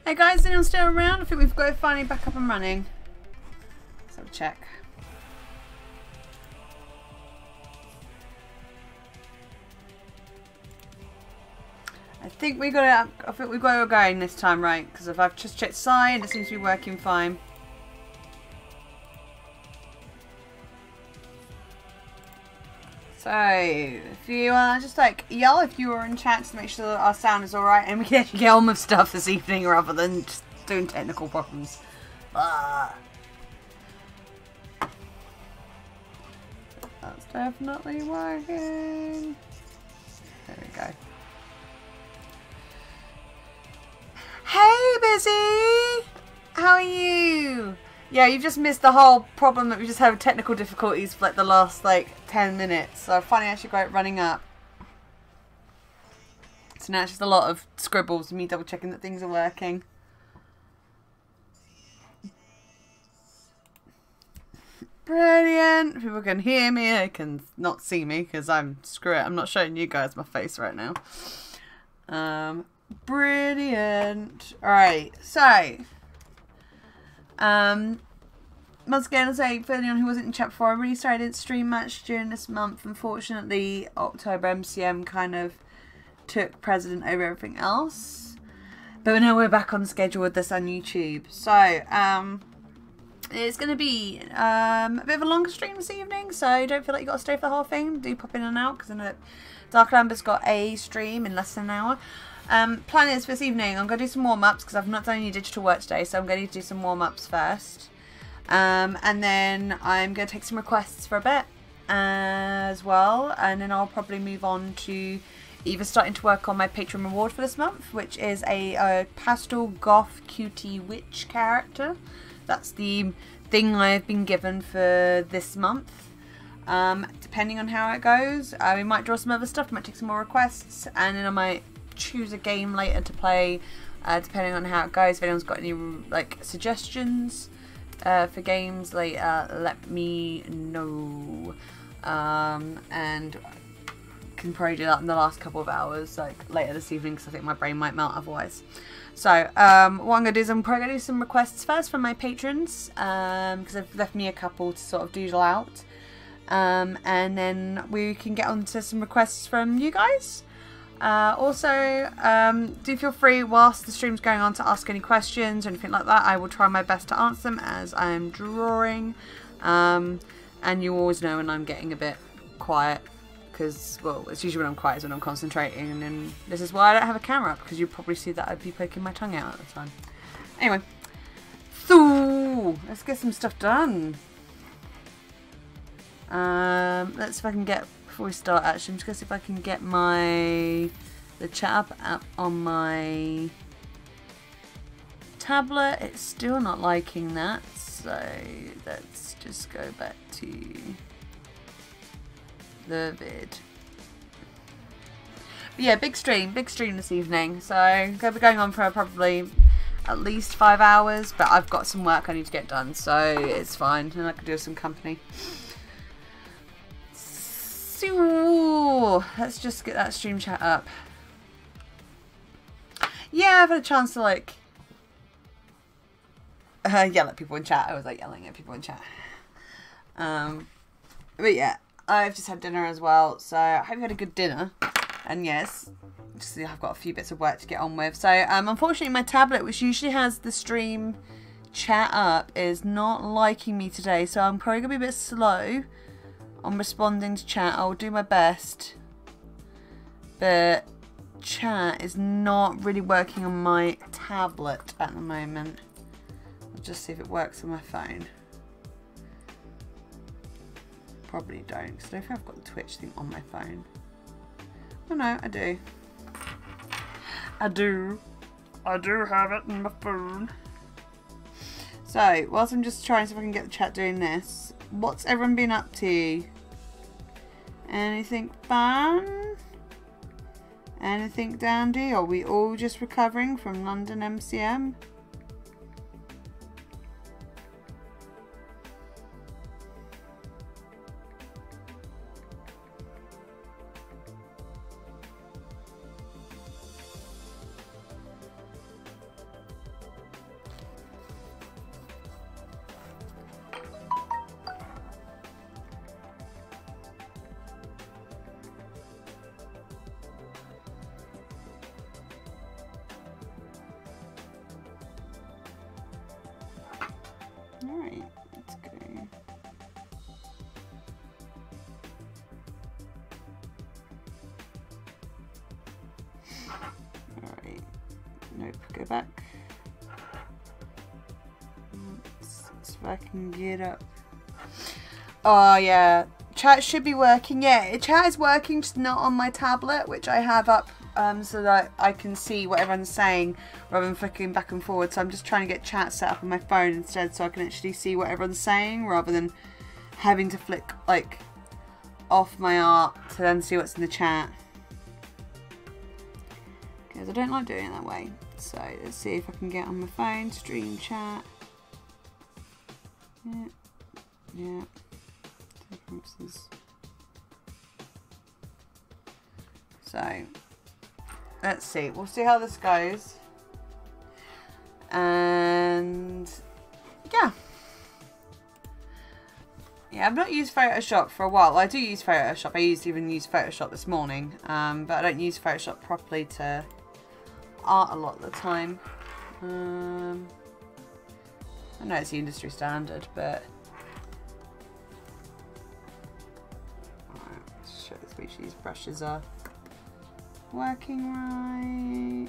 Hey guys, anyone still around? I think we've got it finally back up and running. Let's have a check. I think we got it. I think we got it going this time, right? Because if I've just checked side, it seems to be working fine. So, if you just like yell if you were in chat to make sure that our sound is alright and we can actually get on with stuff this evening rather than just doing technical problems. That's definitely working. There we go. Hey, Busy! How are you? Yeah, you've just missed the whole problem that we just had with technical difficulties for like the last like 10 minutes. So I finally actually got it running up. So now it's just a lot of scribbles and me double checking that things are working. Brilliant! People can hear me, they can not see me because screw it, I'm not showing you guys my face right now. Brilliant. Alright, so once again, as I for anyone who wasn't in chat before, I'm really sorry I didn't stream much during this month. Unfortunately, October MCM kind of took precedent over everything else. But now we're back on schedule with this on YouTube. So, it's going to be a bit of a longer stream this evening, so don't feel like you've got to stay for the whole thing. Do pop in and out, because I know that Dark Lambert's got a stream in less than an hour. Plan is for this evening, I'm going to do some warm-ups, because I've not done any digital work today, so I'm going to do some warm-ups first. And then I'm going to take some requests for a bit as well, and then I'll probably move on to either starting to work on my Patreon reward for this month, which is a pastel goth cutie witch character. That's the thing I've been given for this month. Depending on how it goes, we might draw some other stuff, might take some more requests, and then I might choose a game later to play, depending on how it goes. If anyone's got any like suggestions for games later, let me know, and can probably do that in the last couple of hours, like later this evening, because I think my brain might melt otherwise. So what I'm going to do is I'm probably going to do some requests first from my patrons, because they've left me a couple to sort of doodle out, and then we can get on to some requests from you guys. Also, do feel free whilst the stream's going on to ask any questions or anything like that. I will try my best to answer them as I'm drawing, and you always know when I'm getting a bit quiet, because, well, it's usually when I'm quiet is when I'm concentrating, and then this is why I don't have a camera up, because you probably see that I'd be poking my tongue out at the time. Anyway, so let's get some stuff done. Let's see if I can get, before we start actually, I'm just going to see if I can get the chat up on my tablet. It's still not liking that, so let's just go back to the vid. But yeah, big stream this evening, so I'm going to be going on for probably at least 5 hours, but I've got some work I need to get done, so it's fine, and I can do with some company. So let's just get that stream chat up. Yeah, I've had a chance to like yell at people in chat. I was like yelling at people in chat. But yeah, I've just had dinner as well, so I hope you had a good dinner. And yes, just I've got a few bits of work to get on with. So unfortunately my tablet, which usually has the stream chat up, is not liking me today, so I'm probably gonna be a bit slow on responding to chat. I'll do my best, but chat is not really working on my tablet at the moment. I'll just see if it works on my phone. Probably don't, because I don't think I've got the Twitch thing on my phone. Oh no, I do. I do have it on my phone. So, whilst I'm just trying to see if I can get the chat doing this, what's everyone been up to? Anything fun? Anything dandy? Are we all just recovering from London MCM? Alright, let's go. Alright, nope, go back. Let's see if I can get up. Oh yeah, chat should be working. Yeah, chat is working, just not on my tablet, which I have up so that I can see what everyone's saying rather than flicking back and forward. So I'm just trying to get chat set up on my phone instead, so I can actually see what everyone's saying rather than having to flick like off my art to then see what's in the chat. Because I don't like doing it that way. So let's see if I can get on my phone, stream chat. Yeah, yeah. So let's see, we'll see how this goes, and yeah, I've not used Photoshop for a while. I do use Photoshop. I even used Photoshop this morning, but I don't use Photoshop properly to art a lot of the time. I know it's the industry standard, but let's show this which these brushes are working right.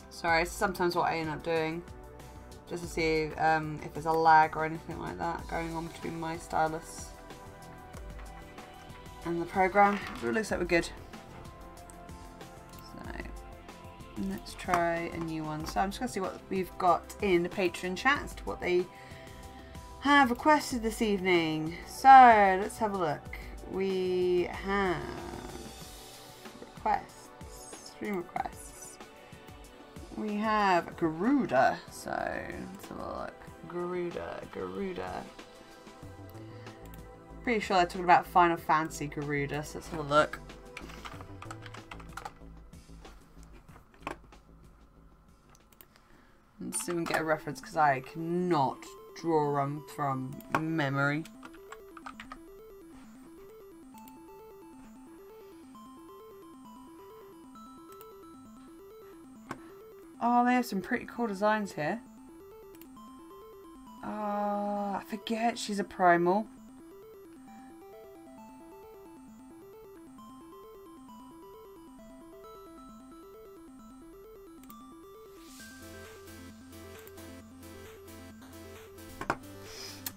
Sorry, it's sometimes what I end up doing, just to see if there's a lag or anything like that going on between my stylus and the program. But it looks like we're good. So let's try a new one. So I'm just gonna see what we've got in the Patreon chat as to what they have requested this evening. So let's have a look. We have requests, stream requests. We have Garuda, so let's have a look. Garuda. Pretty sure they're talking about Final Fantasy Garuda, so let's have a look. Let's see if we can get a reference, because I cannot draw them from memory. Oh, they have some pretty cool designs here. I forget she's a primal.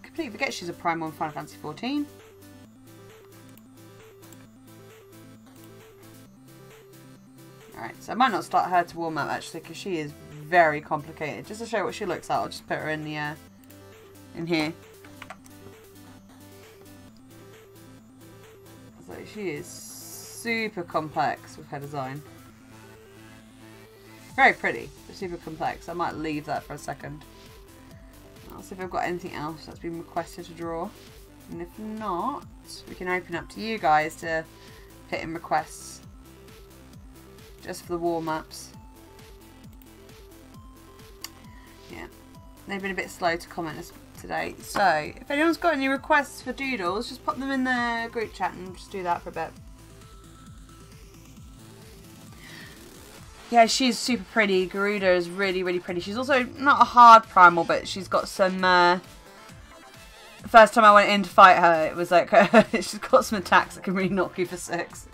Completely forget she's a primal in Final Fantasy 14. Alright, so I might not start her to warm up actually, because she is very complicated. Just to show you what she looks like, I'll just put her in the in here. So she is super complex with her design. Very pretty, but super complex. I might leave that for a second. I'll see if I've got anything else that's been requested to draw. And if not, we can open up to you guys to put in requests. Just for the warm-ups. Yeah, they've been a bit slow to comment us today. So, if anyone's got any requests for doodles, just pop them in the group chat and just do that for a bit. Yeah, she's super pretty. Garuda is really, really pretty. She's also not a hard primal, but she's got some... the first time I went in to fight her, it was like... she's got some attacks that can really knock you for 6.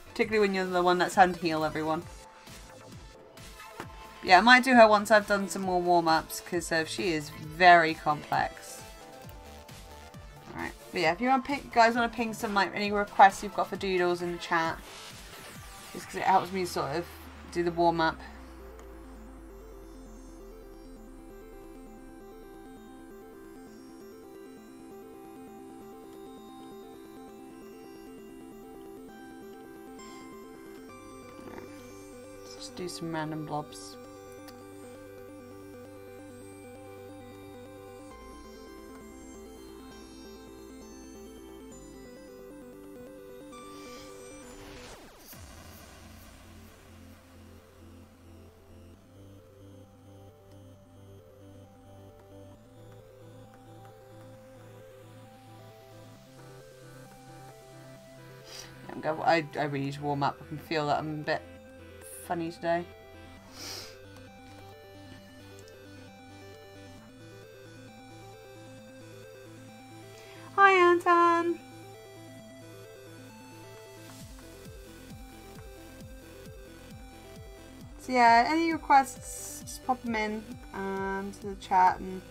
Particularly when you're the one that's hand heal everyone. Yeah, I might do her once I've done some more warm-ups, because she is very complex. Alright, but yeah, if you guys want to ping some any requests you've got for doodles in the chat, just because it helps me sort of do the warm-up. Let's do some random blobs. I really need to warm up. I can feel that I'm a bit funny today. So yeah, any requests, just pop them in to the chat and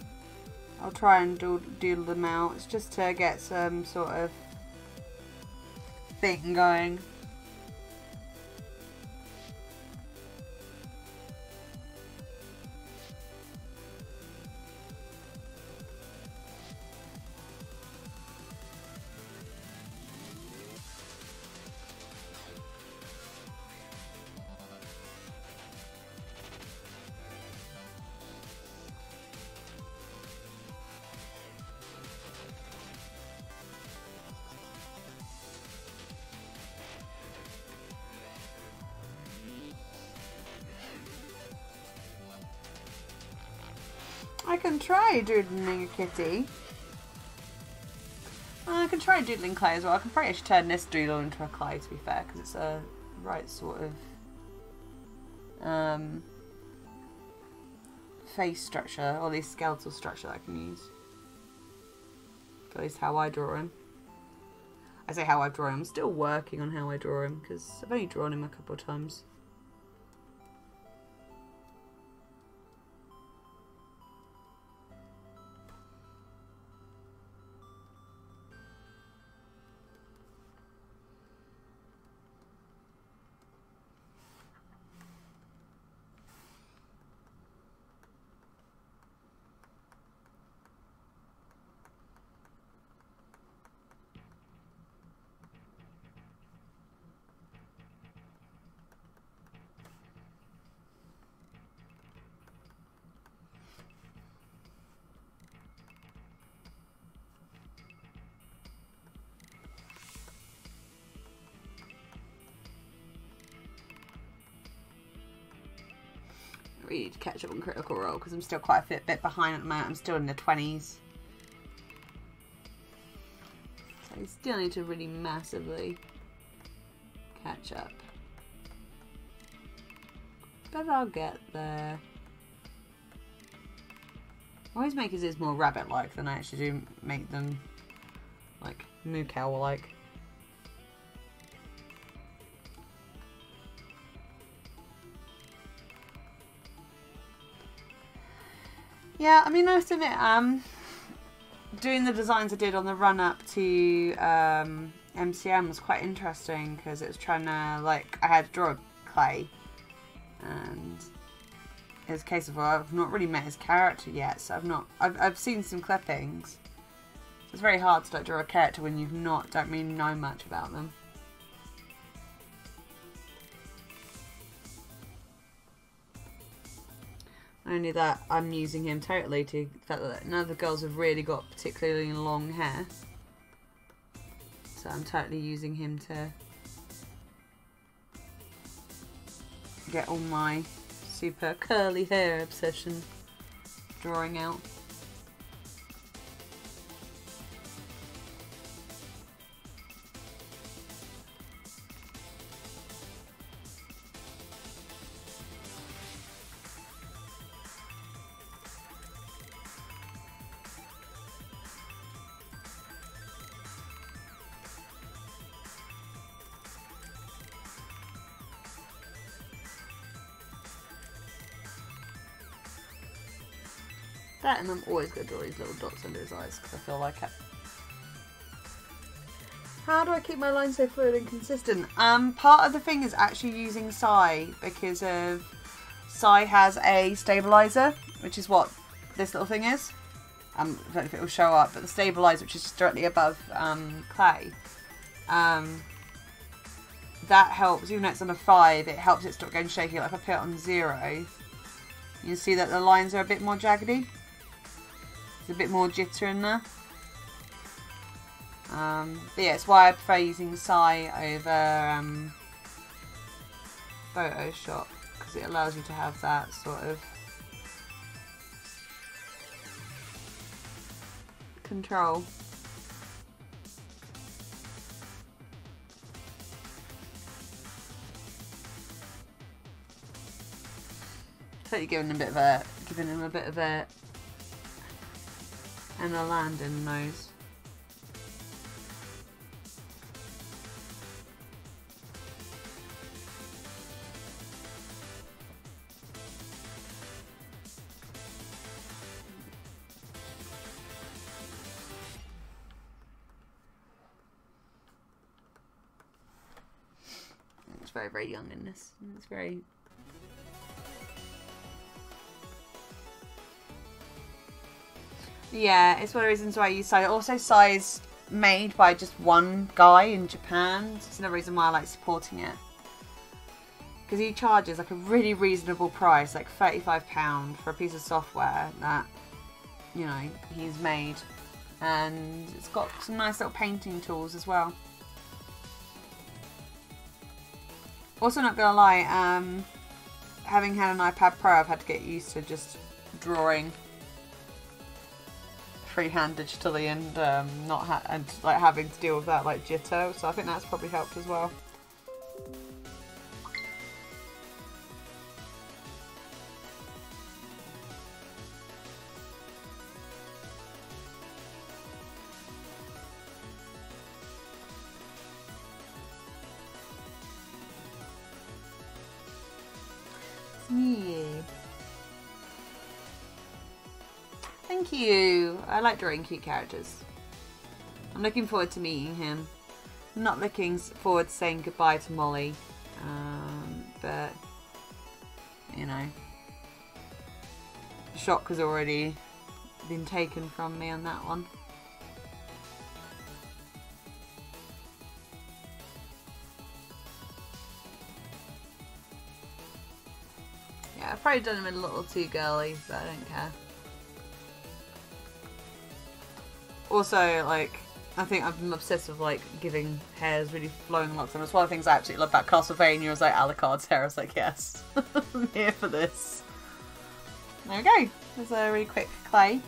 I'll try and doodle them out. It's just to get some sort of thing going. I can try doodling a kitty. I can try doodling clay as well. I can probably actually turn this doodle into a clay, to be fair, because it's a right sort of face structure, or at least skeletal structure that I can use. At least how I draw him. I say how I draw him. I'm still working on how I draw him, because I've only drawn him a couple of times. I really need to catch up on Critical Role because I'm still quite a bit behind at the moment. I'm still in the 20s. So I still need to really massively catch up. But I'll get there. I always make his ears more rabbit-like than I actually do make them like moo cow-like. Yeah, I mean, I have to admit, doing the designs I did on the run-up to MCM was quite interesting because it was trying to, like, I had to draw clay, and it was a case of, well, I've not really met his character yet, so I've seen some clippings. So it's very hard to, like, draw a character when you've don't really know much about them. Only that I'm using him totally to the fact that none of the girls have really got particularly long hair. So I'm totally using him to get all my super curly hair obsession drawing out. That, and I'm always going to draw these little dots under his eyes because I feel like it. How do I keep my lines so fluid and consistent? Part of the thing is actually using Psy, because Psy has a stabilizer, which is what this little thing is. I don't know if it will show up, but the stabilizer, which is directly above clay, that helps. Even though it's on a 5, it helps it stop going shaky. Like if I put it on 0, you can see that the lines are a bit more jaggedy. There's a bit more jitter in there. But yeah, it's why I prefer using Psy over Photoshop, because it allows you to have that sort of control. Totally giving him a bit of a and a Landon nose. very, very young in this. It's very... Yeah, it's one of the reasons why I use size. Also, size made by just one guy in Japan. It's another reason why I like supporting it. Because he charges like a really reasonable price, like £35 for a piece of software that, you know, he's made. And it's got some nice little painting tools as well. Also, not gonna lie, having had an iPad Pro, I've had to get used to just drawing freehand digitally and like having to deal with that like jitter. So I think that's probably helped as well. Yeah. Thank you. I like drawing cute characters. I'm looking forward to meeting him. I'm not looking forward to saying goodbye to Molly. But, you know, the shock has already been taken from me on that one. Yeah, I've probably done him a little too girly, but I don't care. Also, like, I think I'm obsessed with, like, giving hairs really flowing locks. And it's one of the things I absolutely love about Castlevania was, like, Alucard's hair. I was like, yes, I'm here for this. There we go. There's a really quick clay.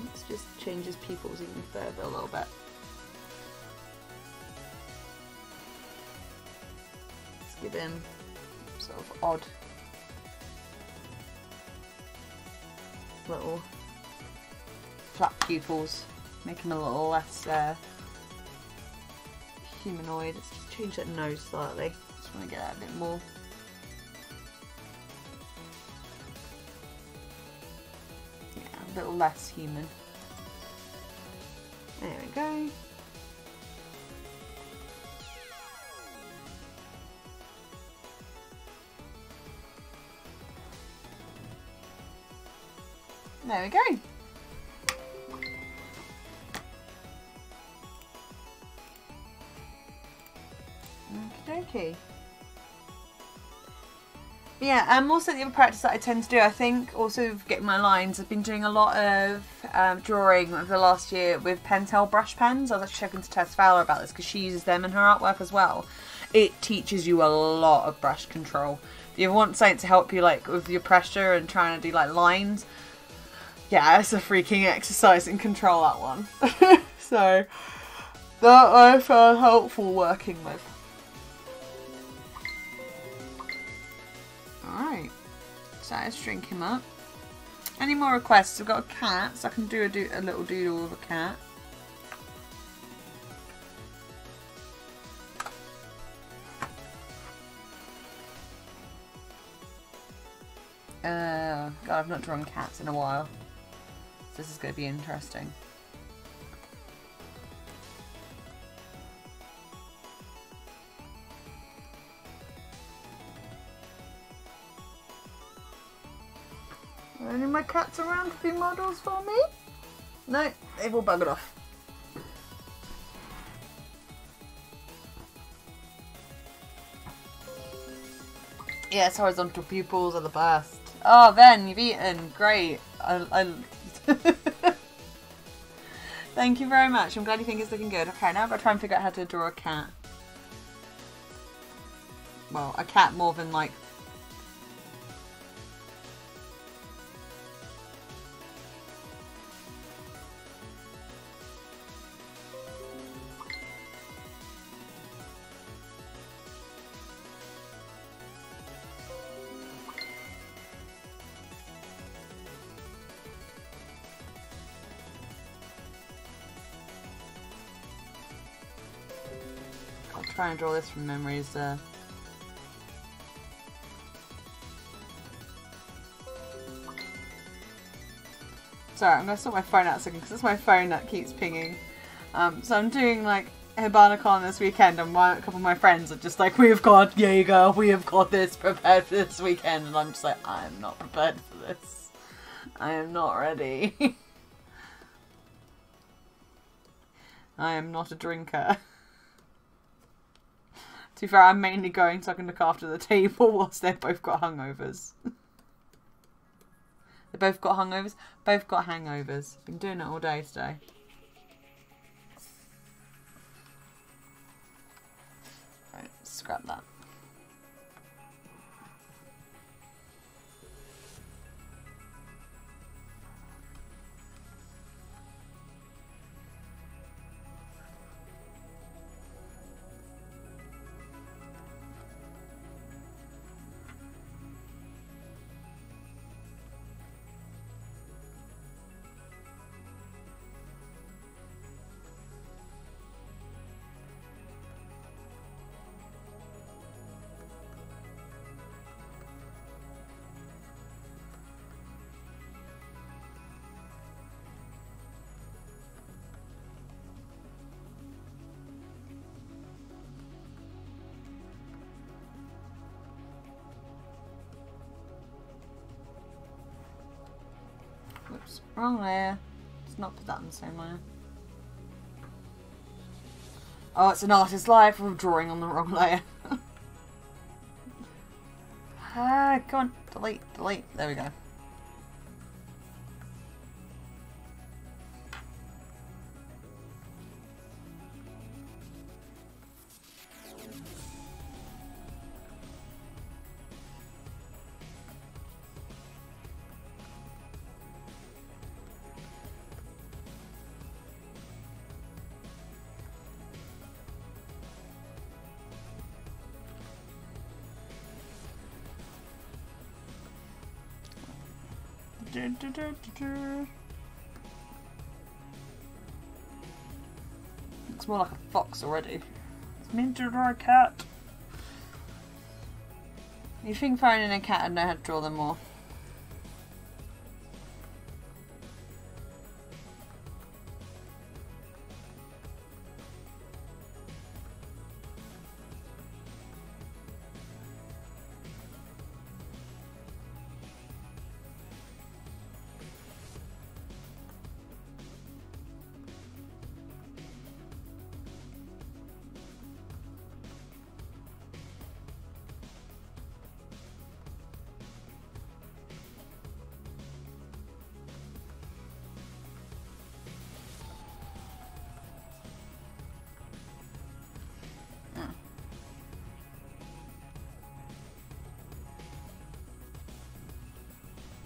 Let's just change his pupils even further a little bit. Give him sort of odd little flat pupils, make him a little less humanoid. Let's just change that nose slightly. Just want to get that a bit more. Yeah, a little less human. There we go. There we go. Okie dokie. Yeah, also the other practice that I tend to do, I think, also getting my lines, I've been doing a lot of drawing over the last year with Pentel brush pens. I was actually talking to Tess Fowler about this because she uses them in her artwork as well. It teaches you a lot of brush control. If you want something to help you like with your pressure and trying to do like lines, yeah, it's a freaking exercise in control, that one. So, that I found helpful working with. Alright, so let's drink him up. Any more requests? I've got a cat, so I can do a little doodle with a cat. God, I've not drawn cats in a while. So this is going to be interesting. Are any of my cats around to be models for me? No, they've all buggered off. Yes, horizontal pupils are the best. Oh, Ben, you've eaten. Great. Thank you very much. I'm glad you think it's looking good. Okay, now I've got to try and figure out how to draw a cat. Well, a cat more than like... I'll try and draw this from memory. So Sorry, I'm going to sort my phone out a second because it's my phone that keeps pinging. So I'm doing like Hibanicon this weekend, and a couple of my friends are just like, we have got Jaeger, we have got this prepared for this weekend, and I'm just like, I am not prepared for this. I am not ready. I am not a drinker. To be fair, I'm mainly going so I can look after the table whilst they've both got hangovers. They both got hangovers? Both got hangovers. Been doing it all day today. Right, scrap that. Whoops, wrong layer. Let's not put that on the same layer. Oh, it's an artist's life. We're drawing on the wrong layer. Ah, come on. Delete, delete. There we go. Looks more like a fox already. It's meant to draw a cat. You think throwing in a cat I'd know how to draw them more?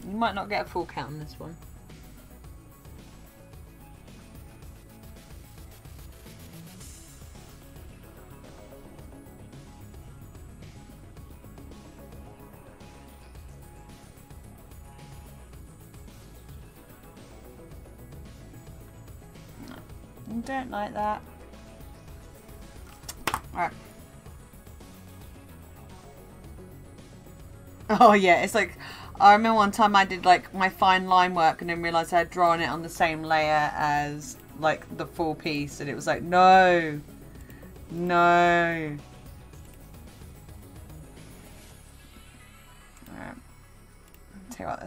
You might not get a full count on this one. No, I don't like that. Alright. Oh yeah, it's like, I remember one time I did like my fine line work and then realised I had drawn it on the same layer as like the full piece, and it was like, no, no. Alright. Tell you what,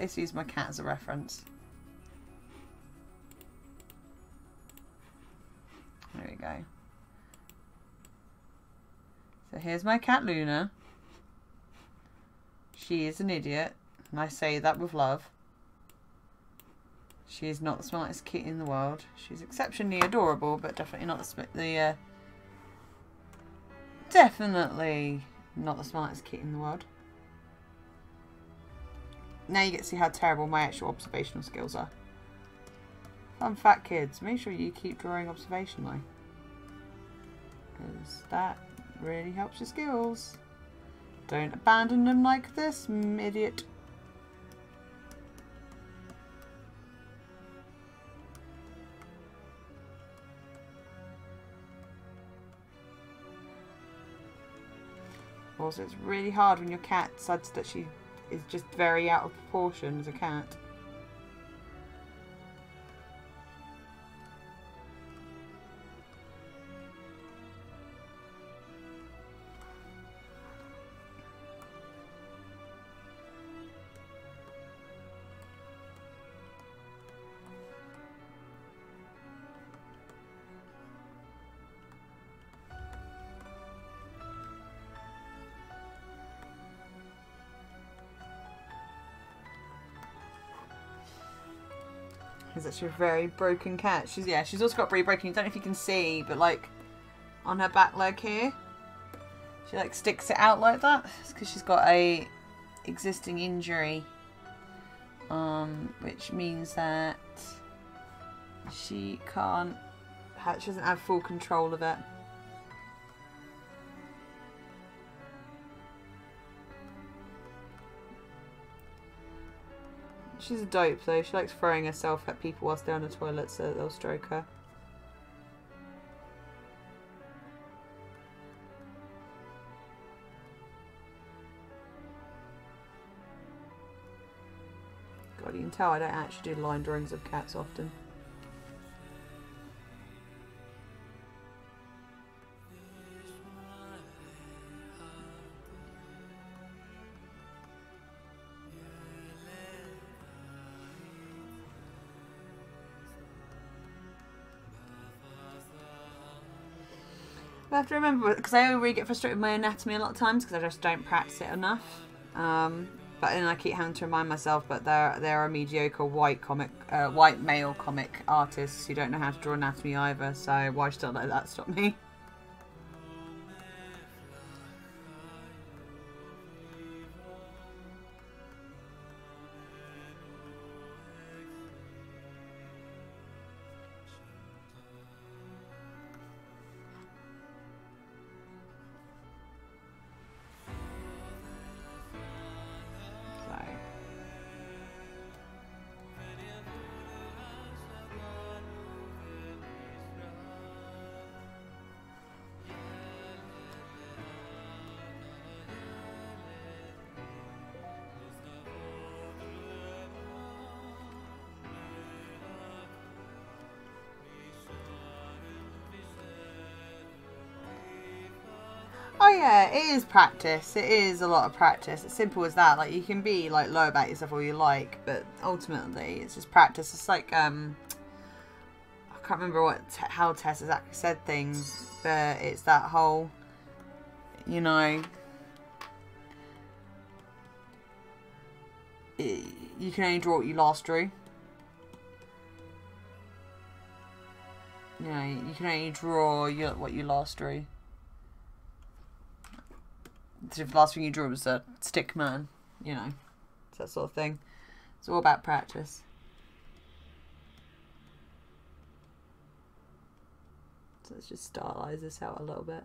let's use my cat as a reference. There we go. So here's my cat Luna. She is an idiot, and I say that with love. She is not the smartest kitty in the world. She's exceptionally adorable, but definitely not definitely not the smartest kitty in the world. Now you get to see how terrible my actual observational skills are. Fun fact, kids, make sure you keep drawing observationally, because that really helps your skills. Don't abandon them like this, idiot. Also, it's really hard when your cat decides that she is just very out of proportion as a cat. It's actually a very broken cat. She's also got pretty broken. I don't know if you can see, but like on her back leg here, she like sticks it out like that. It's because she's got a existing injury, which means that she doesn't have full control of it. She's a dope though. She likes throwing herself at people whilst they're on the toilet so that they'll stroke her. God, you can tell I don't actually do line drawings of cats often. I have to remember, because I really get frustrated with my anatomy a lot of times because I just don't practice it enough. But then I keep having to remind myself that there are mediocre white male comic artists who don't know how to draw anatomy either. So why should I let that stop me? Oh yeah, it is practice. It is a lot of practice. It's simple as that. Like, you can be like low about yourself all you like, but ultimately it's just practice. It's like I can't remember how Tess exactly said things, but it's that whole, you know, you can only draw what you last drew. You know, you can only draw what you last drew. So if the last thing you drew was a stick man, you know, it's that sort of thing. It's all about practice. So let's just stylize this out a little bit.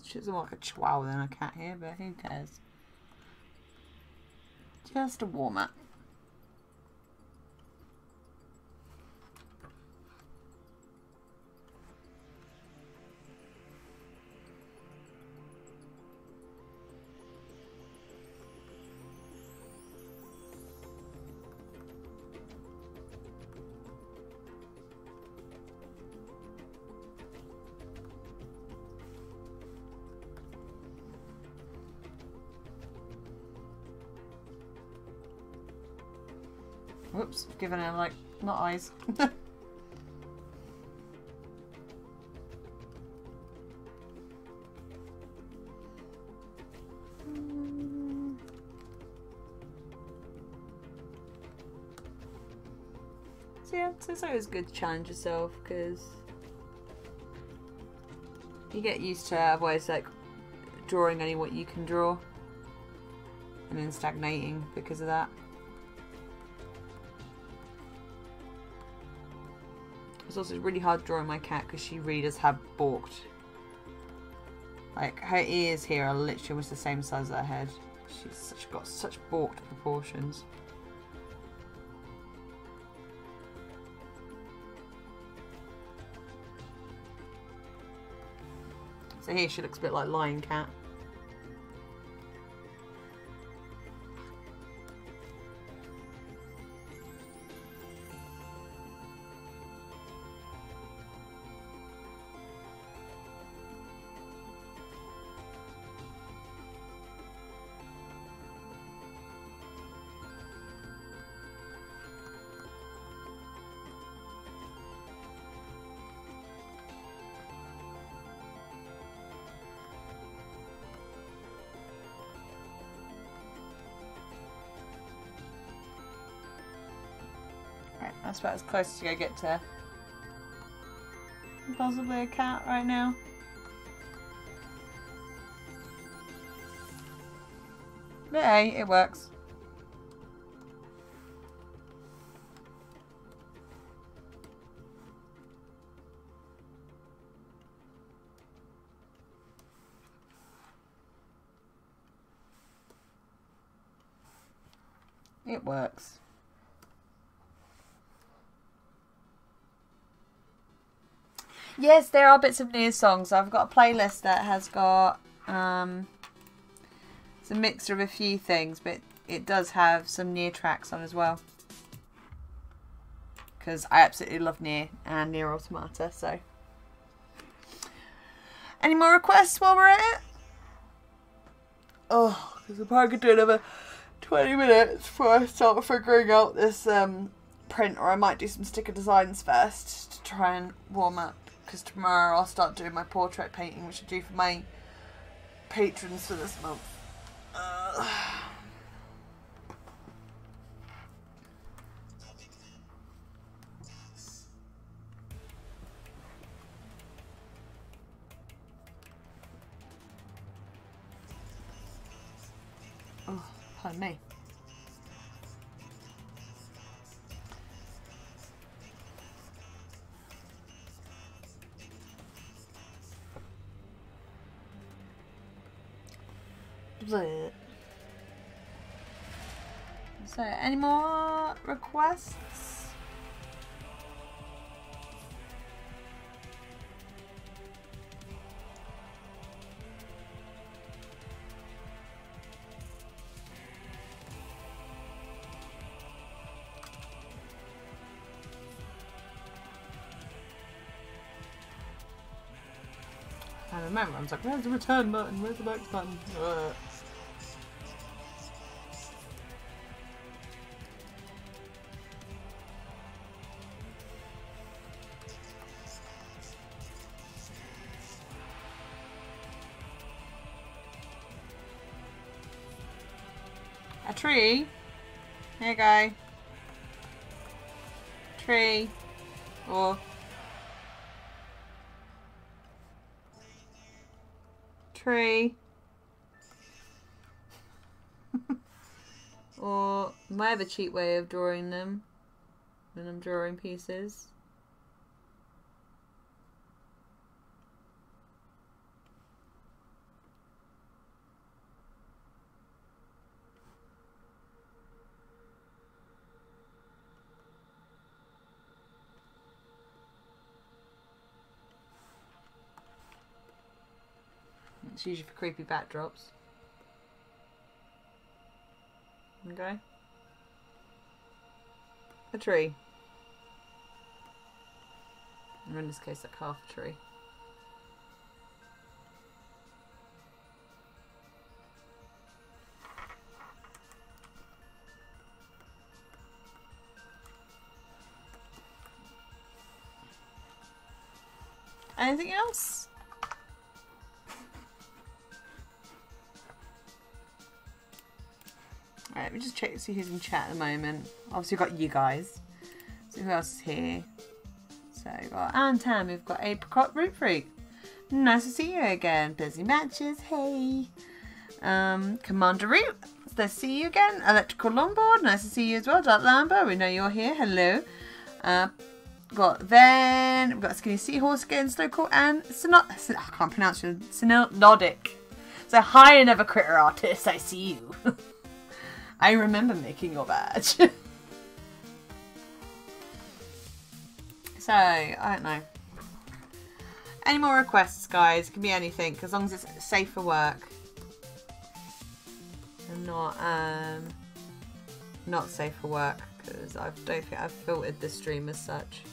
She's more like a chihuahua than a cat here, but who cares? Just a warm-up. Whoops, giving her like, not eyes. So yeah, so it's always good to challenge yourself because you get used to otherwise like drawing only what you can draw and then stagnating because of that. It's also really hard drawing my cat because she really does have balked. Like, her ears here are literally almost the same size as her head. She's got such balked proportions. So here she looks a bit like Lion Cat. That's about as close as you get to possibly a cat right now. But hey, it works. It works. Yes, there are bits of new songs. I've got a playlist that has got it's a mixture of a few things, but it does have some Nier tracks on as well. Because I absolutely love Nier and Nier Automata, so. Any more requests while we're at it? Oh, because I probably could do another 20 minutes before I start figuring out this print, or I might do some sticker designs first to try and warm up, because tomorrow I'll start doing my portrait painting, which I do for my patrons for this month. Oh, pardon me. Bleh. So, any more requests? I remember, I was like, where's the return button? Where's the back button? A tree? Here, guy. Tree. Or... tree. Or my other cheap way of drawing them when I'm drawing pieces. It's usually for creepy backdrops. Okay. A tree. Or in this case, like half a tree. Anything else? Alright, let me just check to see who's in chat at the moment. Obviously we've got you guys. So who else is here? So we've got Anne Tam, we've got Apricot Root Fruit. Nice to see you again. Busy Matches, hey. Commander Root, nice to see you again. Electrical Longboard, nice to see you as well. Dark Lambo, we know you're here, hello. Got Ven, we've got Skinny Seahorse again, Slow and I can't pronounce it, Synodic. So hi, another critter artist, I see you. I remember making your badge. So, I don't know. Any more requests, guys? It can be anything, as long as it's safe for work. And not safe for work, because I don't think I've filtered the stream as such.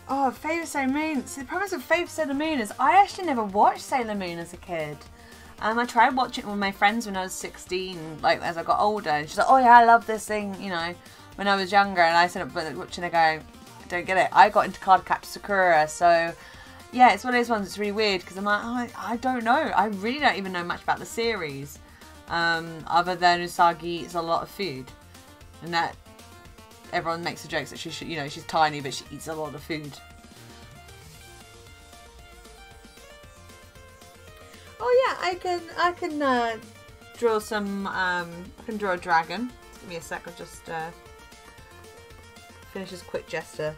Oh, favourite Sailor Moon. See, the problem with favourite Sailor Moon is I actually never watched Sailor Moon as a kid. I tried watching it with my friends when I was 16, like as I got older. And she's like, oh yeah, I love this thing, you know, when I was younger. And I started watching it, I don't get it. I got into Cardcaptor Sakura, so yeah, it's one of those ones that's really weird because I'm like, oh, I don't know. I really don't even know much about the series, other than Usagi eats a lot of food, and that everyone makes the jokes that she should, you know, she's tiny but she eats a lot of food. Oh yeah, I can draw some. I can draw a dragon. Give me a sec. I'll just finish this quick gesture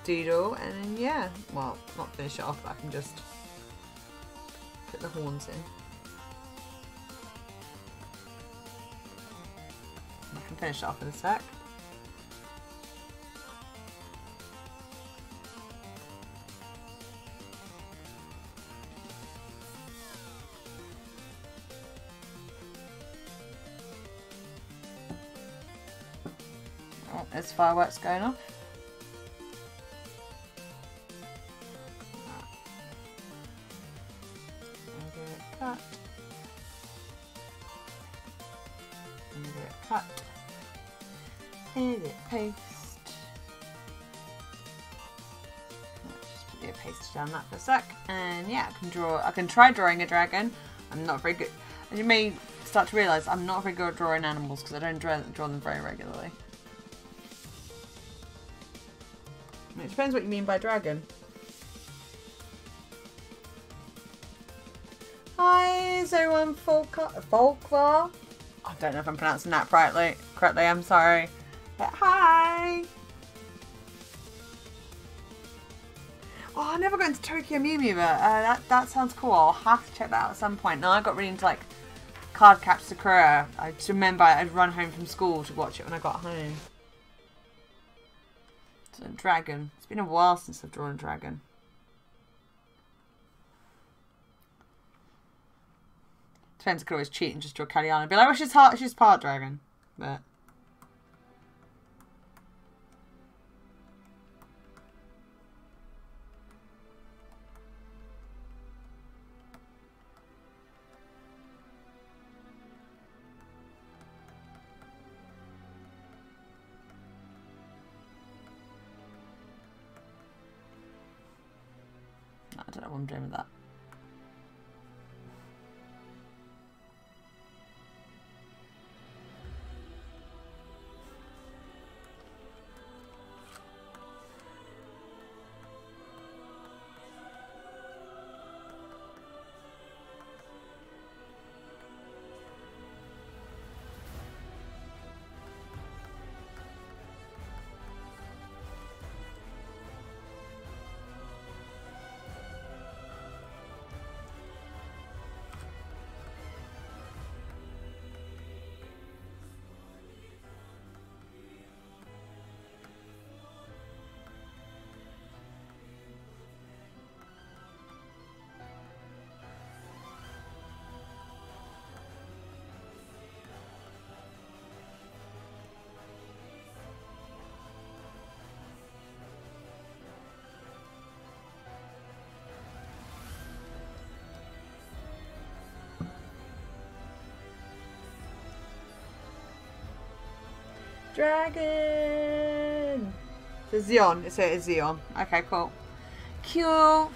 doodle, and then yeah, well, not finish it off, but I can just put the horns in. I can finish it off in a sec. Oh, there's fireworks going off. Cut. Cut. Edit, paste. Just put the paste down that for a sec. And yeah, I can try drawing a dragon. I'm not very good. As you may start to realise, I'm not very good at drawing animals because I don't draw them very regularly. It depends what you mean by dragon. Hi, is everyone Folkvar? I don't know if I'm pronouncing that correctly, I'm sorry. But hi! Oh, I never got into Tokyo Mew Mew, but that sounds cool. I'll have to check that out at some point. Now I got really into like Cardcaptor Sakura. I just remember I'd run home from school to watch it when I got home. So, dragon. It's been a while since I've drawn a dragon. Depends, I could always cheat and just draw Kaliana and be like, well, she's part dragon. But I don't know what I'm doing with that. Dragon! It's Xeon. So it's Xeon. Okay, cool. Cute.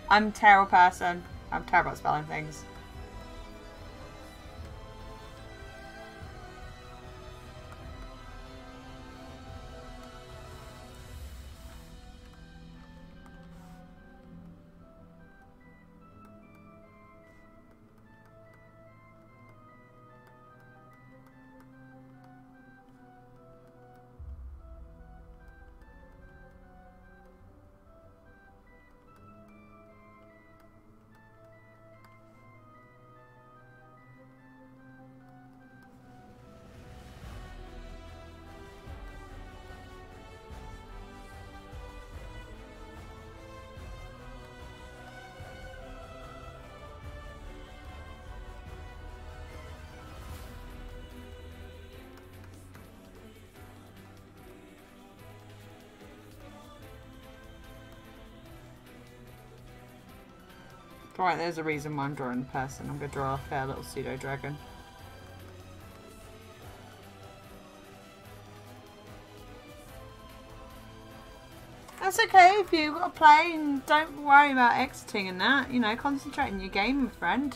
I'm a terrible person. I'm terrible at spelling things. Right, there's a reason why I'm drawing the person. I'm going to draw a fair little pseudo-dragon. That's okay if you've got to play and don't worry about exiting and that. You know, concentrate on your game, my friend.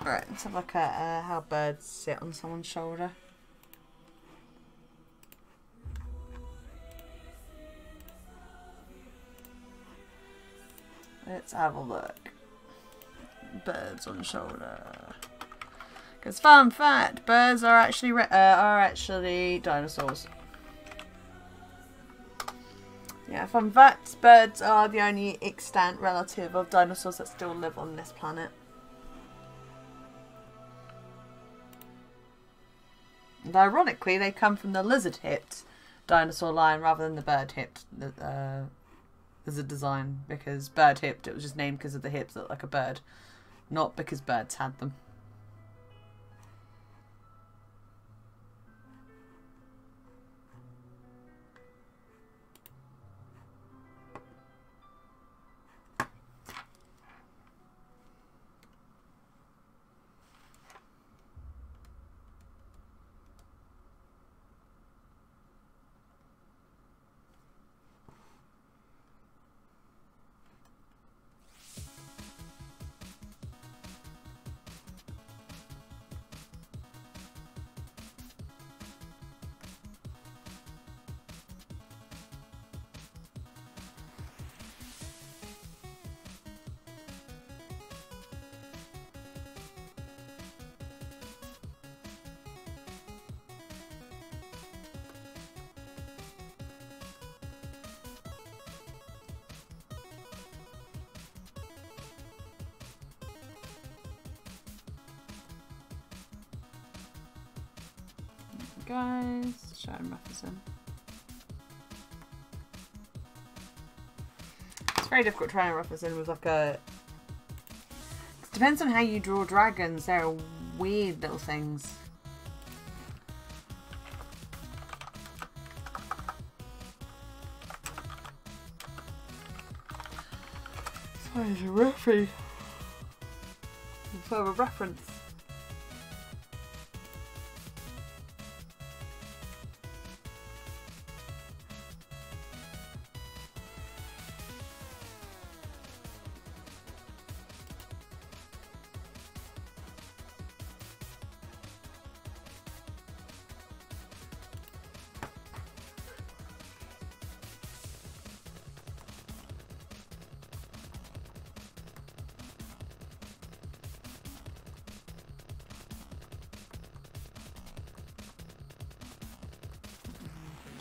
Right, let's have a look at how birds sit on someone's shoulder. Let's have a look. Birds on shoulder. Because fun fact, birds are actually dinosaurs. Yeah, fun fact, birds are the only extant relative of dinosaurs that still live on this planet. And ironically, they come from the lizard-hipped dinosaur line rather than the bird-hipped as a design. Because bird-hipped, it was just named because of the hips that look like a bird, not because birds had them. Guys, Sharon Matheson. It's very difficult trying to represent with like a... It depends on how you draw dragons. They're weird little things. Sorry, there's a referee. For a reference.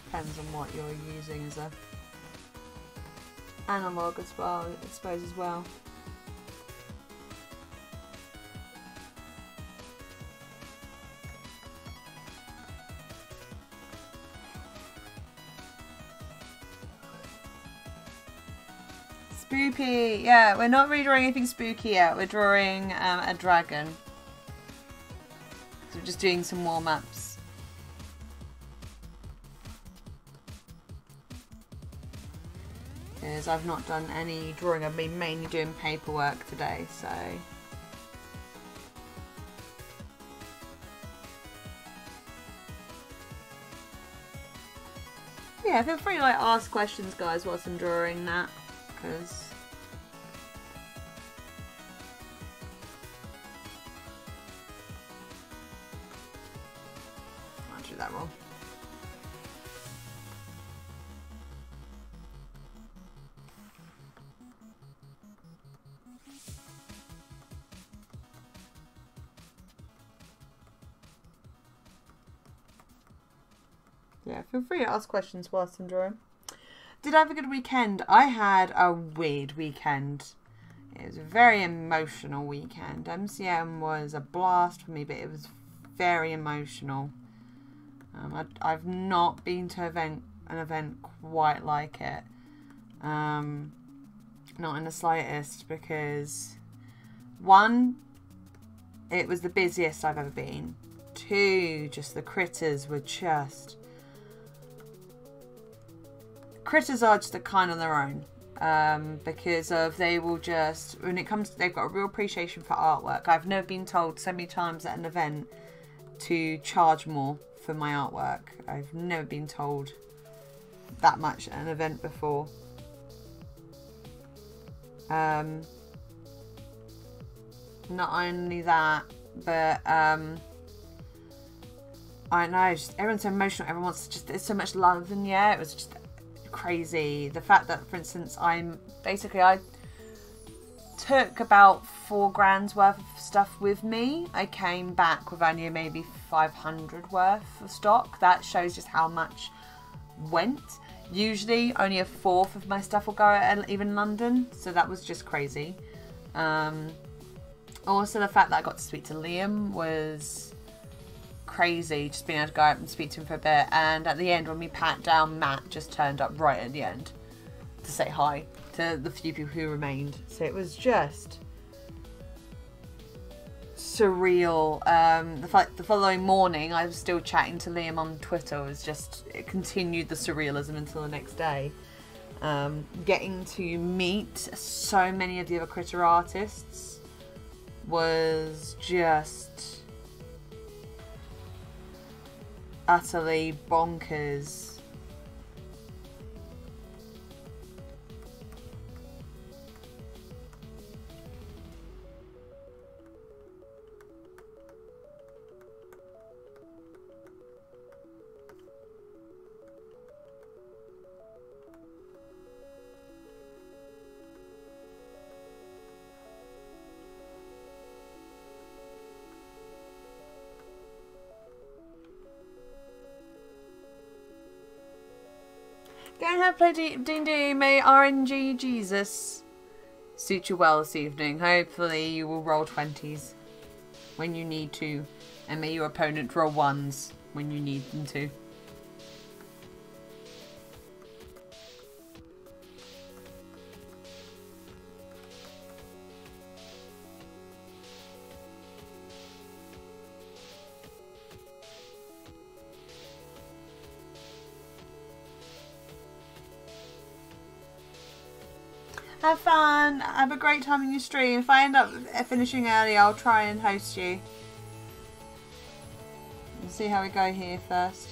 Depends on what you're using as a analog as well, I suppose as well. Spooky, yeah, we're not really drawing anything spooky yet. We're drawing a dragon. So we're just doing some warm-ups. Because I've not done any drawing, I've been mainly doing paperwork today, so... Yeah, feel free to like ask questions, guys, whilst I'm drawing that, because... I drew that wrong. Yeah, feel free to ask questions whilst I'm drawing. Did I have a good weekend? I had a weird weekend. It was a very emotional weekend. MCM was a blast for me, but it was very emotional. I've not been to an event quite like it. Not in the slightest, because 1, it was the busiest I've ever been. 2, just the critters were just... Critters are just a kind on their own. Because of they will just, when it comes to, they've got a real appreciation for artwork. I've never been told so many times at an event to charge more for my artwork. I've never been told that much at an event before. Not only that, but I don't know, just everyone's so emotional, everyone wants to just, there's so much love, and yeah, it was just crazy. The fact that, for instance, I took about 4 grand's worth of stuff with me. I came back with only maybe 500 worth of stock. That shows just how much went. Usually only 1/4 of my stuff will go out, even in London, so that was just crazy. Also the fact that I got to speak to Liam was crazy, just being able to go out and speak to him for a bit. And at the end, when we pat down, Matt just turned up right at the end to say hi to the few people who remained. So it was just surreal. The following morning, I was still chatting to Liam on Twitter. It continued the surrealism until the next day. Getting to meet so many of the other critter artists was just utterly bonkers. Go and have play D&D. May RNG Jesus suit you well this evening. Hopefully you will roll 20s when you need to, and may your opponent roll 1s when you need them to. Have fun. Have a great time in your stream. If I end up finishing early, I'll try and host you. We'll see how we go here first.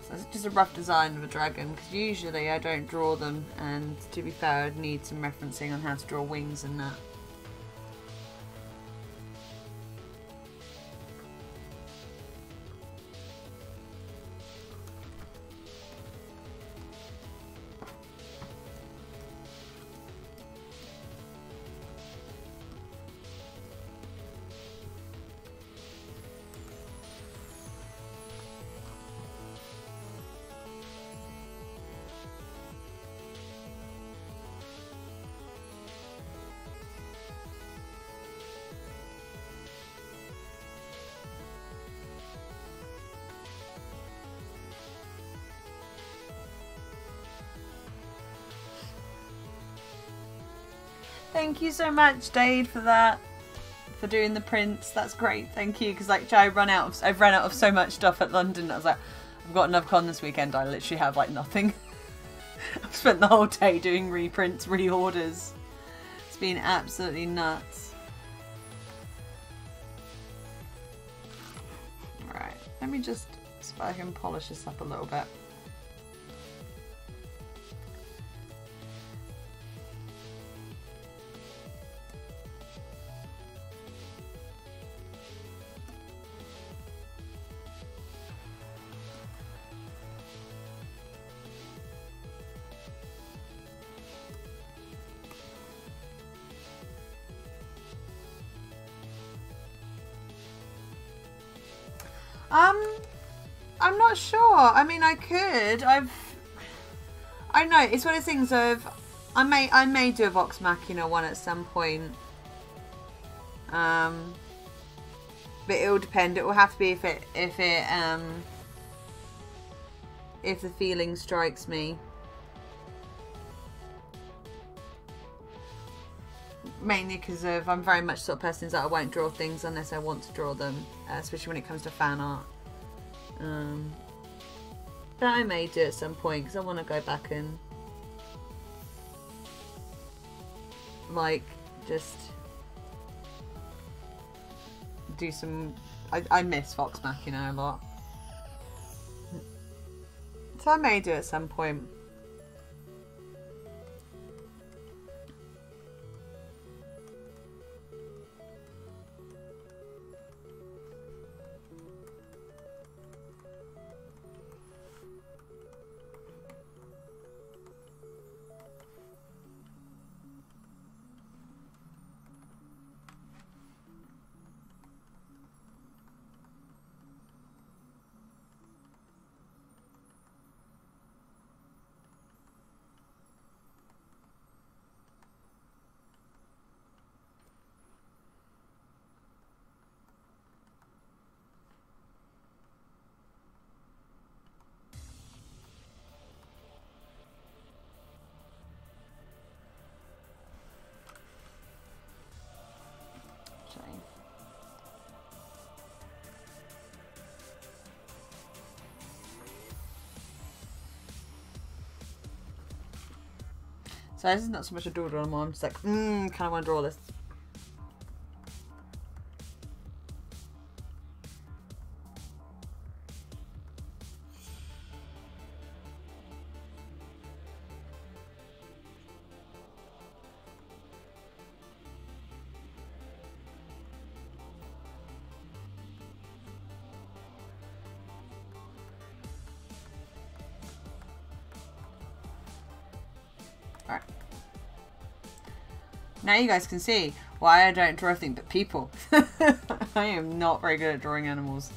So it's just a rough design of a dragon, because usually I don't draw them, and to be fair, I'd need some referencing on how to draw wings and that. Thank you so much, Dade, for that. For doing the prints. That's great. Thank you. Because like I've run out of so much stuff at London. I was like, I've got another con this weekend. I literally have like nothing. I've spent the whole day doing reprints, reorders. It's been absolutely nuts. Alright, let me just see if I can polish this up a little bit. I'm not sure. I mean, I could. I don't know. It's one of those things of I may do a Vox Machina one at some point. But it will depend. It will have to be if the feeling strikes me. Mainly because of I'm very much sort of person that I won't draw things unless I want to draw them, especially when it comes to fan art. But I may do at some point because I want to go back and like just do some. I miss Vox Machina a lot, so I may do it at some point. So this is not so much a doodle anymore. I'm just like, kind of want to draw this. Alright. Now you guys can see why I don't draw anything but people. I am not very good at drawing animals.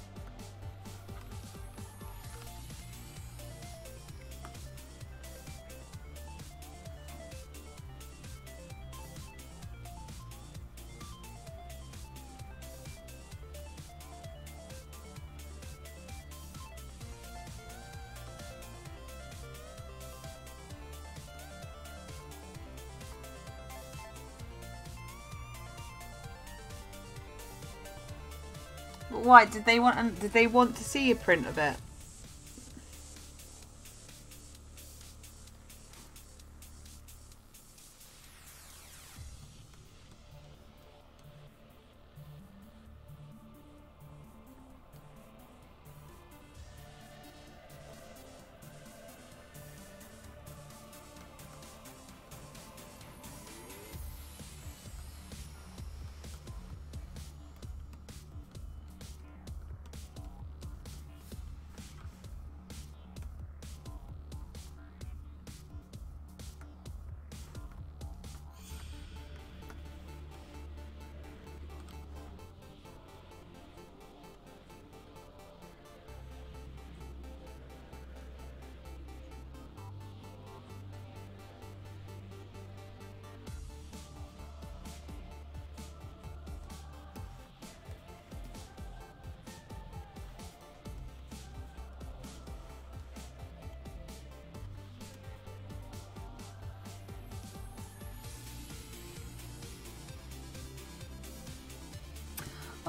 But why did they want to see a print of it?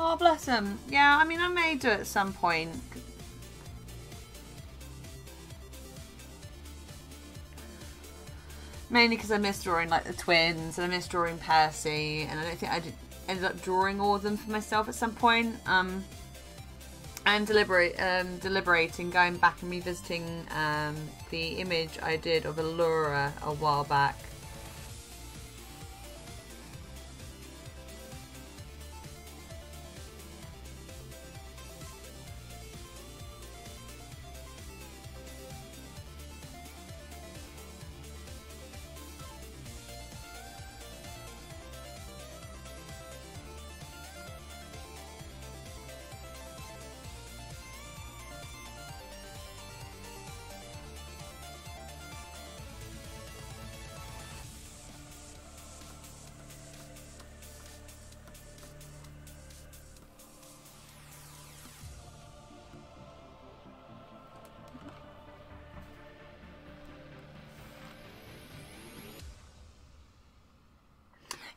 Oh, bless him. Yeah, I mean, I may do it at some point. Mainly because I miss drawing, like, the twins, and I miss drawing Percy, and I don't think I ended up drawing all of them for myself at some point. I'm deliberating, going back and revisiting the image I did of Allura a while back.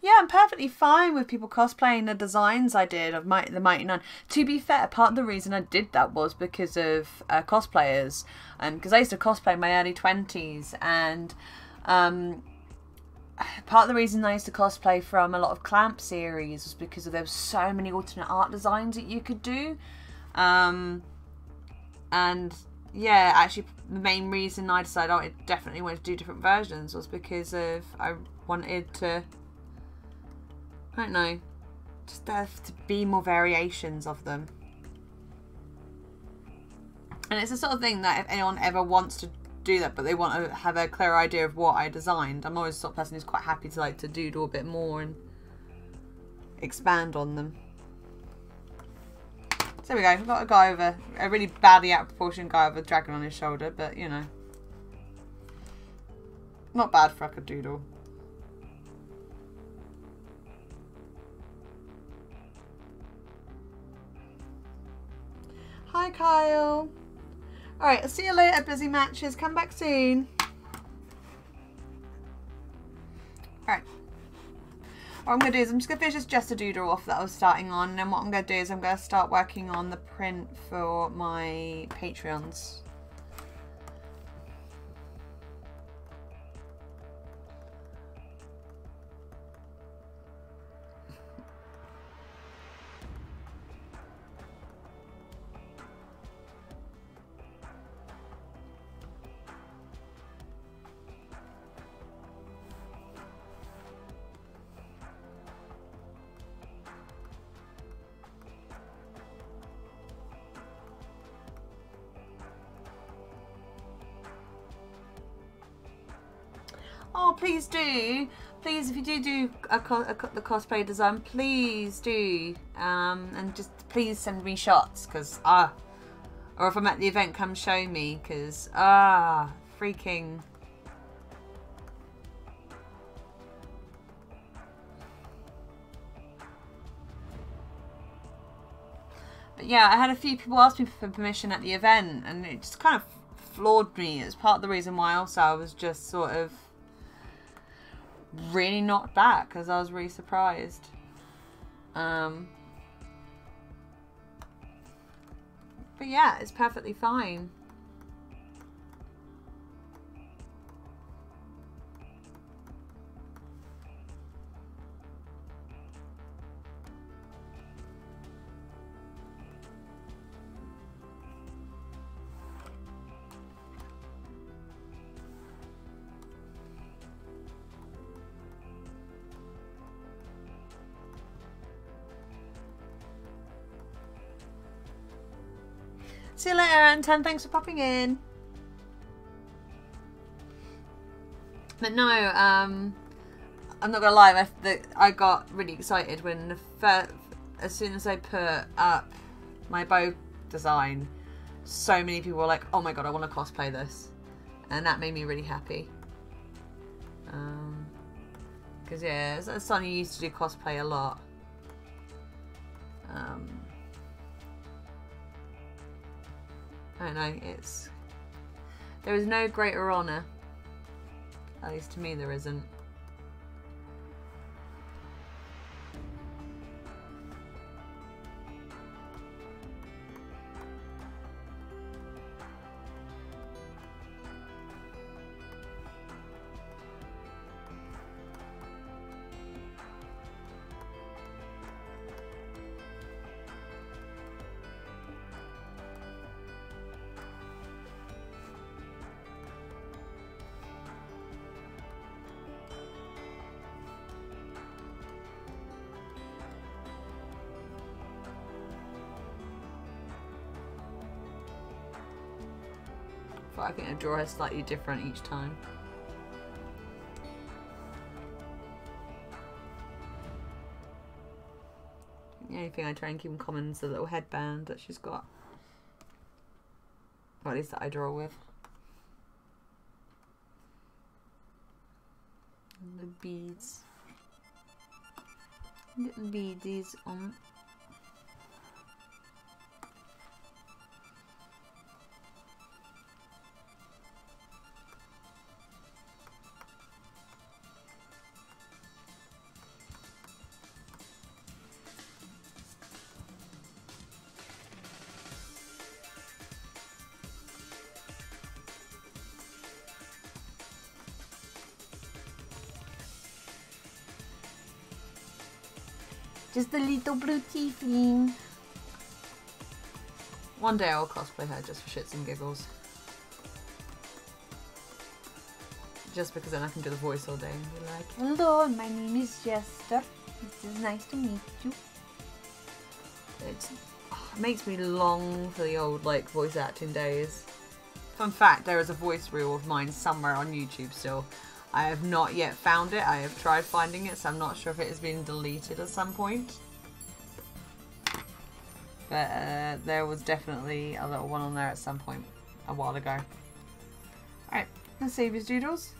Yeah, I'm perfectly fine with people cosplaying the designs I did of the Mighty Nine. To be fair, part of the reason I did that was because of cosplayers. Because I used to cosplay in my early 20s, and part of the reason I used to cosplay from a lot of Clamp series was because there were so many alternate art designs that you could do. And yeah, actually the main reason I decided I definitely wanted to do different versions was because of I wanted to, I don't know, just there to be more variations of them. And it's the sort of thing that if anyone ever wants to do that, but they want to have a clear idea of what I designed, I'm always the sort of person who's quite happy to like to doodle a bit more and expand on them. So there we go. We've got a guy with a really badly out of proportion guy with a dragon on his shoulder, but you know, not bad for like a doodle. Hi Kyle. Alright, I'll see you later, busy matches. Come back soon. Alright. What I'm going to do is I'm just going to finish this Just a Doodle off that I was starting on. And then what I'm going to do is I'm going to start working on the print for my Patreons. Oh, please do. Please, if you do the cosplay design, please do. And just please send me shots, because, or if I'm at the event, come show me, because, freaking. But yeah, I had a few people ask me for permission at the event, and it just kind of floored me. It's part of the reason why also I was just sort of really knocked back, because I was really surprised. But yeah, it's perfectly fine. See you later, Anton. Thanks for popping in. But no, I'm not gonna lie. I got really excited when as soon as I put up my bow design, so many people were like, "Oh my god, I want to cosplay this," and that made me really happy. Because yeah, Sonny used to do cosplay a lot. I don't know, there is no greater honour, at least to me there isn't. But I think I draw her slightly different each time. The only thing I try and keep in common is the little headband that she's got. Or at least that I draw with. And the beads. Little beadies on. Just a little blue tiefling. One day I'll cosplay her just for shits and giggles. Just because then I can do the voice all day and be like, hello, my name is Jester. It is nice to meet you. It makes me long for the old like voice acting days. Fun fact, there is a voice reel of mine somewhere on YouTube still. I have not yet found it. I have tried finding it, so I'm not sure if it has been deleted at some point. But there was definitely a little one on there at some point a while ago. Alright, let's save his doodles.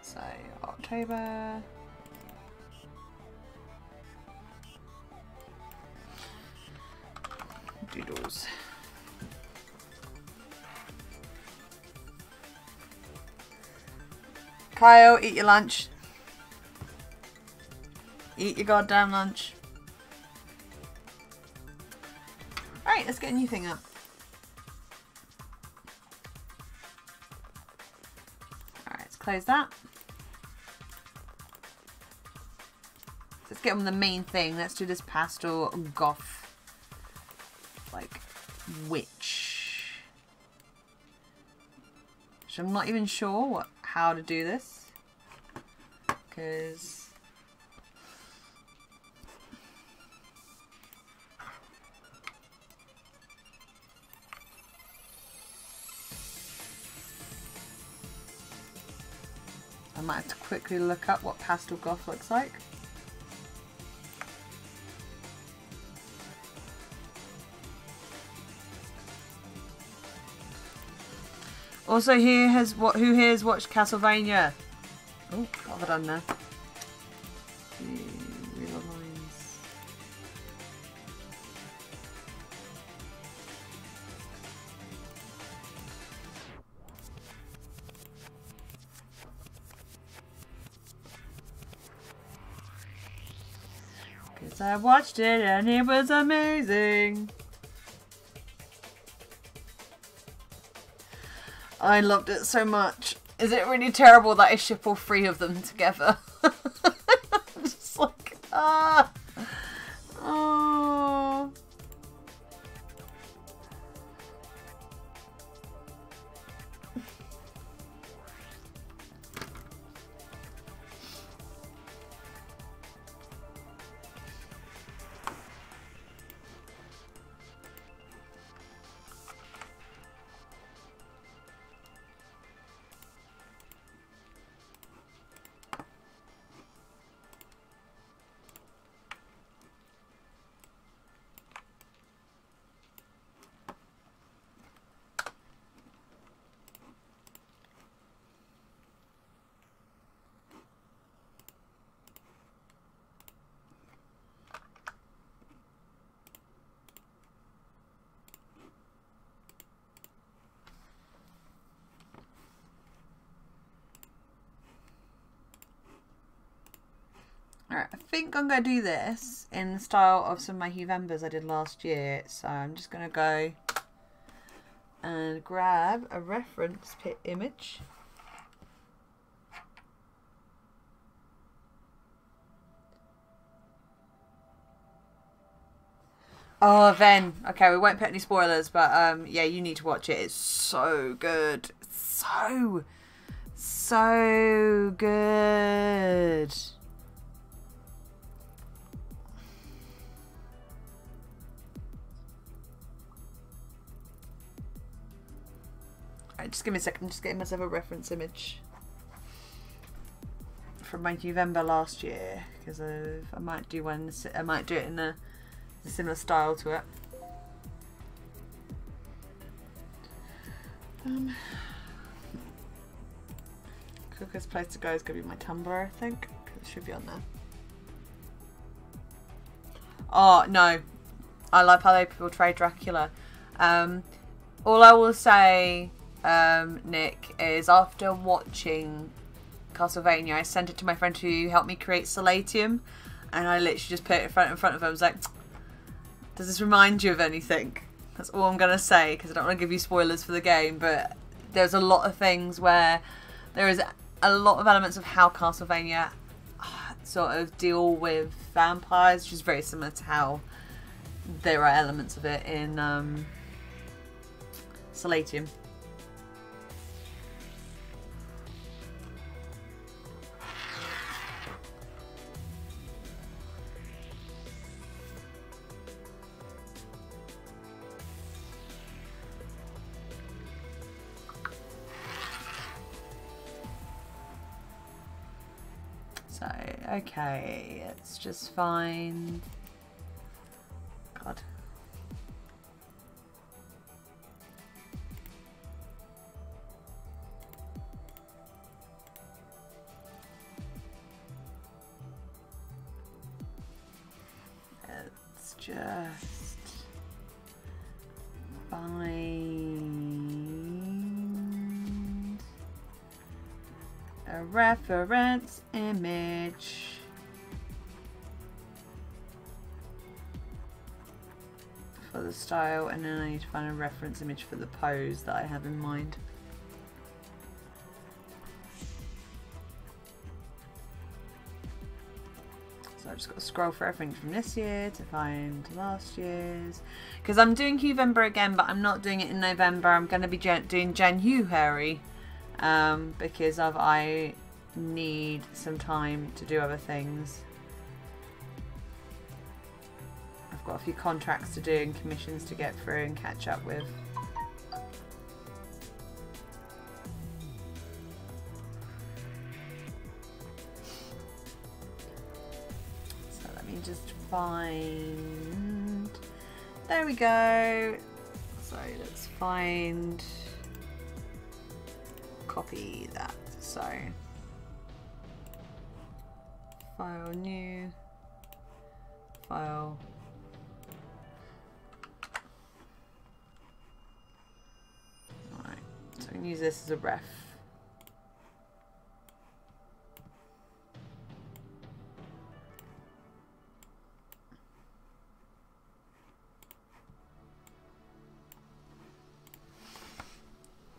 So, October. Doodles. Kyle, eat your lunch. Eat your goddamn lunch. Alright, let's get a new thing up. Alright, let's close that. Let's get on the main thing. Let's do this pastel goth like witch. So I'm not even sure how to do this because I might have to quickly look up what pastel goth looks like. Also, who here has watched Castlevania? Oh, what have I done there? Real lines. Because I watched it and it was amazing. I loved it so much. Is it really terrible that I ship all three of them together? Just like, ah. Oh. Alright, I think I'm going to do this in the style of some of my Huvembers I did last year. So I'm just going to go and grab a reference image. Oh, Ven. Okay, we won't put any spoilers, but yeah, you need to watch it. It's so good. So good. Alright, just give me a second. I'm just getting myself a reference image from my November last year because I might do one. I might do it in a similar style to it. Quickest place to go is going to be my Tumblr, I think. It should be on there. Oh no, I love how they portray Dracula. All I will say, Nick, is after watching Castlevania, I sent it to my friend who helped me create Solatium, and I literally just put it in front of him. I was like, does this remind you of anything? That's all I'm going to say, because I don't want to give you spoilers for the game, but there's a lot of things where there is a lot of elements of how Castlevania sort of deal with vampires, which is very similar to how there are elements of it in Solatium. So, okay, let's just find... God. Let's just find a reference image. For the style, and then I need to find a reference image for the pose that I have in mind. So I've just got to scroll for everything from this year to find last year's. Because I'm doing November again, but I'm not doing it in November. I'm going to be doing January because I need some time to do other things. I've got a few contracts to do and commissions to get through and catch up with. So let me just find... There we go. So let's find... Copy that. So... File new. File... So I can use this as a ref.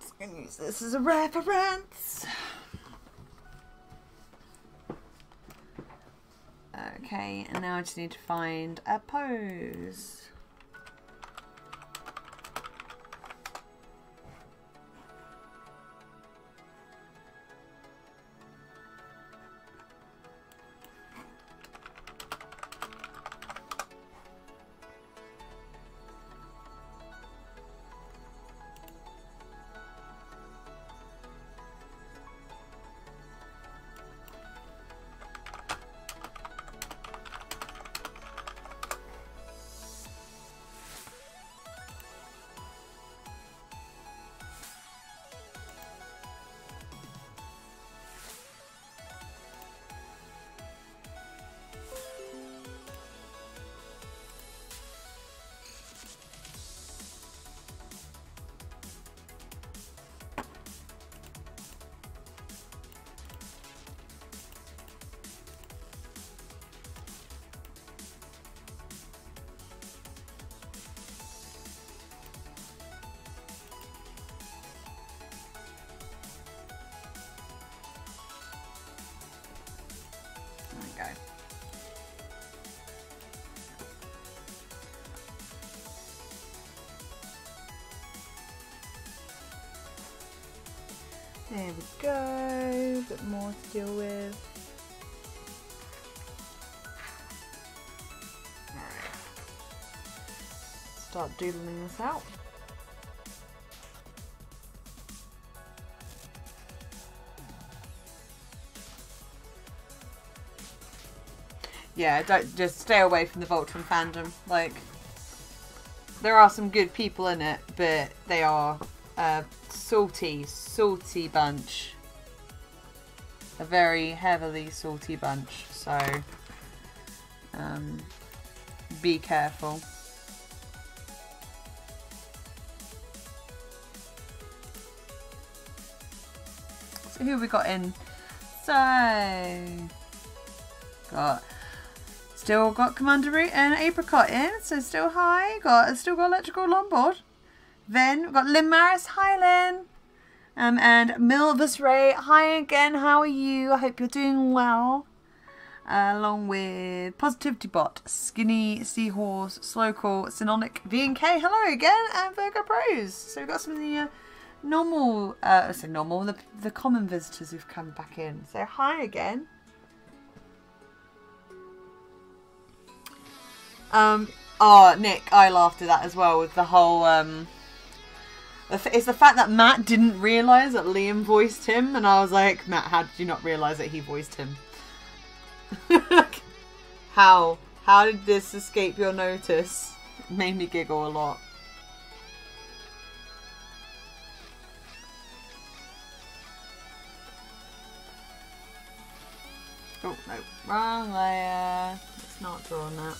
So I can use this as a reference. Okay, and now I just need to find a pose. There we go, a bit more to deal with. Alright, start doodling this out. Yeah, don't just stay away from the Voltron fandom. Like, there are some good people in it, but they are salty bunch. A very heavily salty bunch, so be careful. So who have we got in? So got Still got Commander Root and Apricot in, so still high. Still got Electrical on board. Then we've got Lynn Maris, hi Lynn. And Milvis Ray, hi again, how are you? I hope you're doing well. Along with Positivity Bot, Skinny Seahorse, Slowcall, Synonic, V&K, hello again, and Virgo Pros. So we've got some of the the common visitors who've come back in. So hi again. Oh, Nick, I laughed at that as well with the whole, it's the fact that Matt didn't realise that Liam voiced him, and I was like, Matt, how did you not realise that he voiced him? How did this escape your notice? It made me giggle a lot. Oh, no, wrong layer. Let's not draw on that.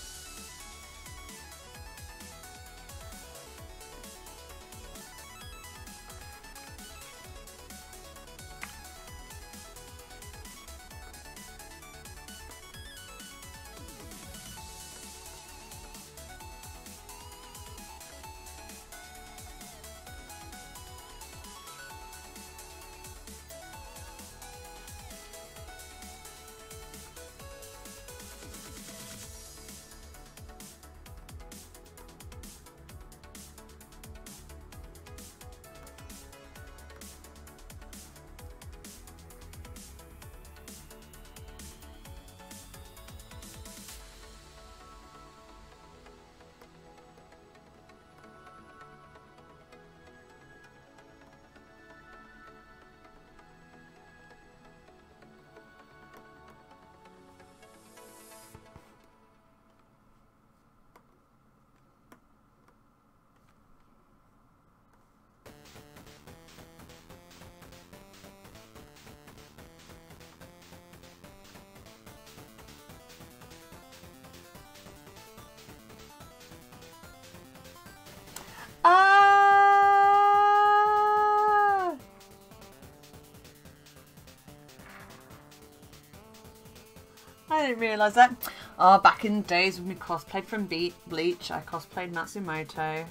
I didn't realise that. Oh, back in the days when we cosplayed from Bleach, I cosplayed Matsumoto.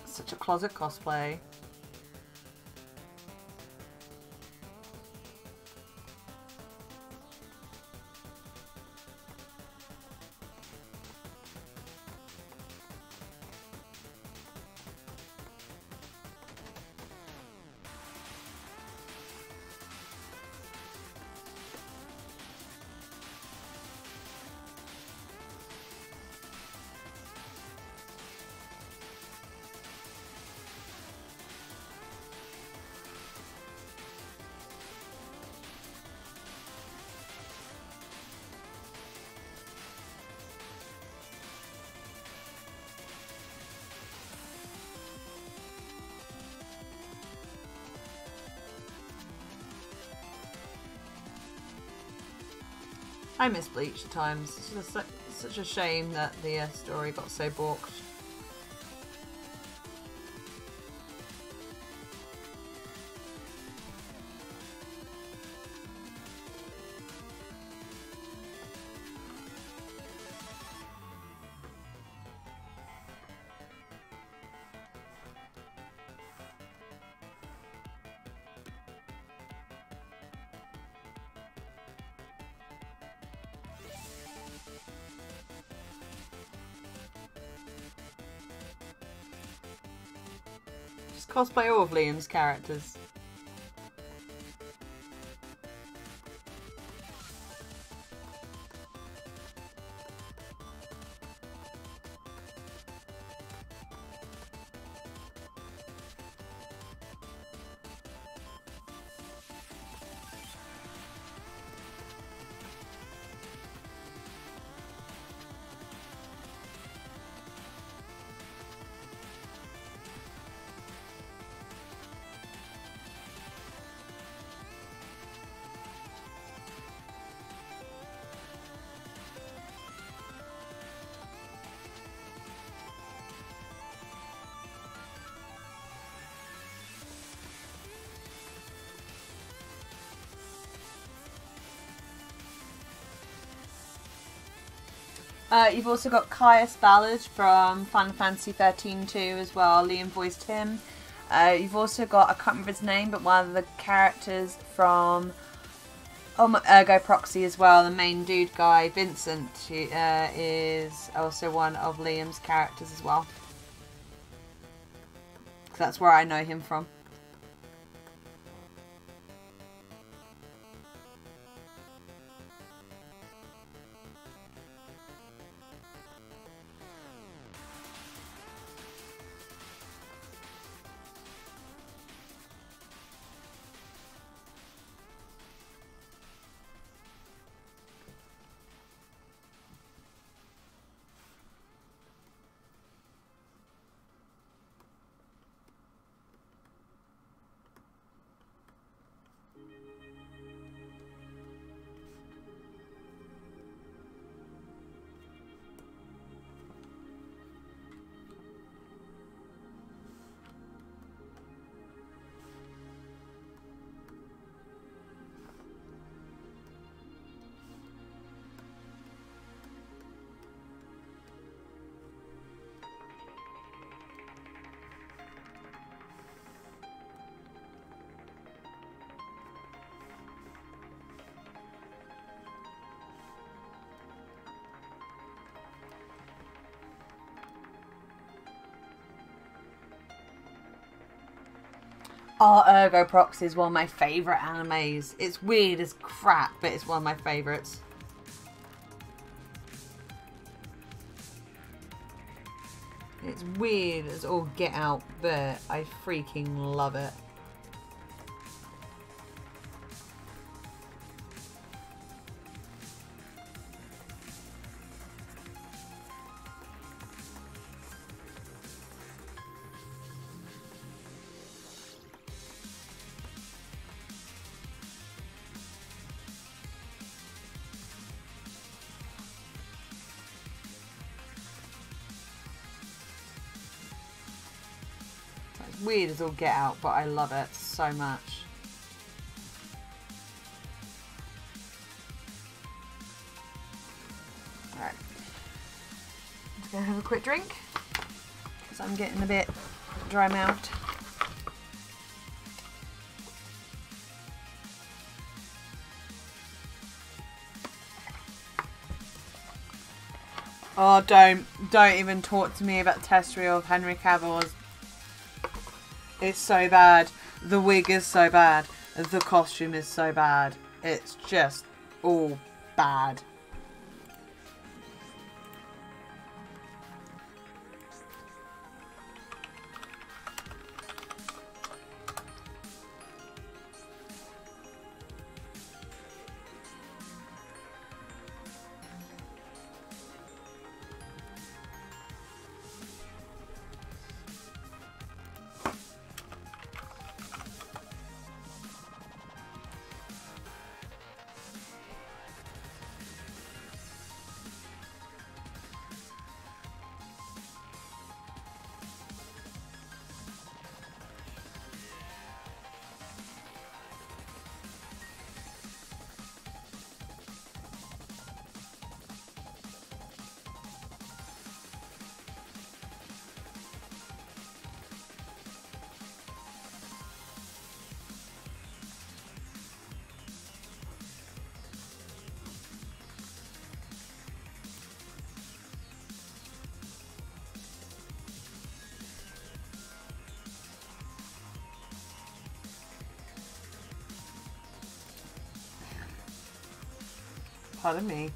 Such a closet cosplay. I miss Bleach at times. It's just such a shame that the story got so balked. Cosplay all of Liam's characters. You've also got Caius Ballard from Final Fantasy 13 too as well. Liam voiced him. You've also got, I can't remember his name, but one of the characters from Ergo Proxy as well, the main dude guy, Vincent, who is also one of Liam's characters as well. That's where I know him from. Oh, Ergo Proxy is one of my favourite animes. It's weird as crap, but it's one of my favourites. It's weird as all get out, but I freaking love it. Weird as all get out, but I love it so much. Alright. I'm just going to have a quick drink because I'm getting a bit dry mouthed. Oh, don't even talk to me about the test reel of Henry Cavill's. It's so bad. The wig is so bad. The costume is so bad. It's just all bad. Pardon me.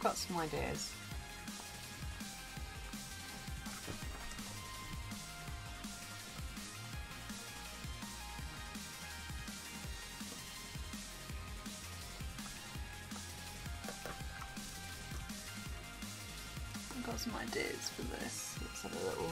got some ideas. I've got some ideas for this. Let's have a little.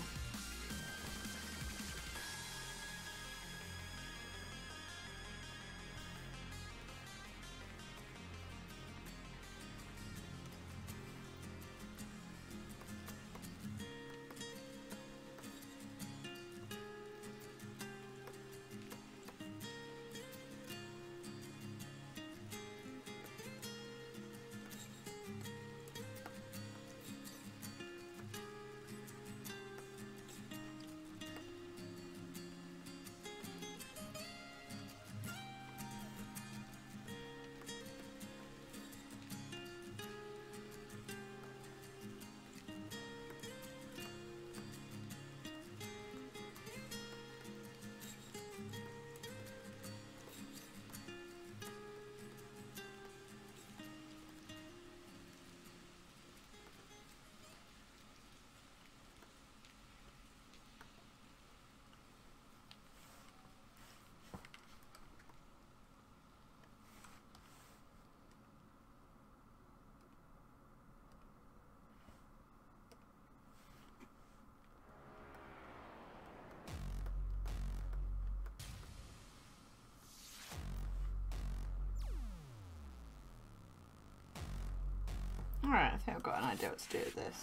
Alright, I think I've got an idea what to do with this.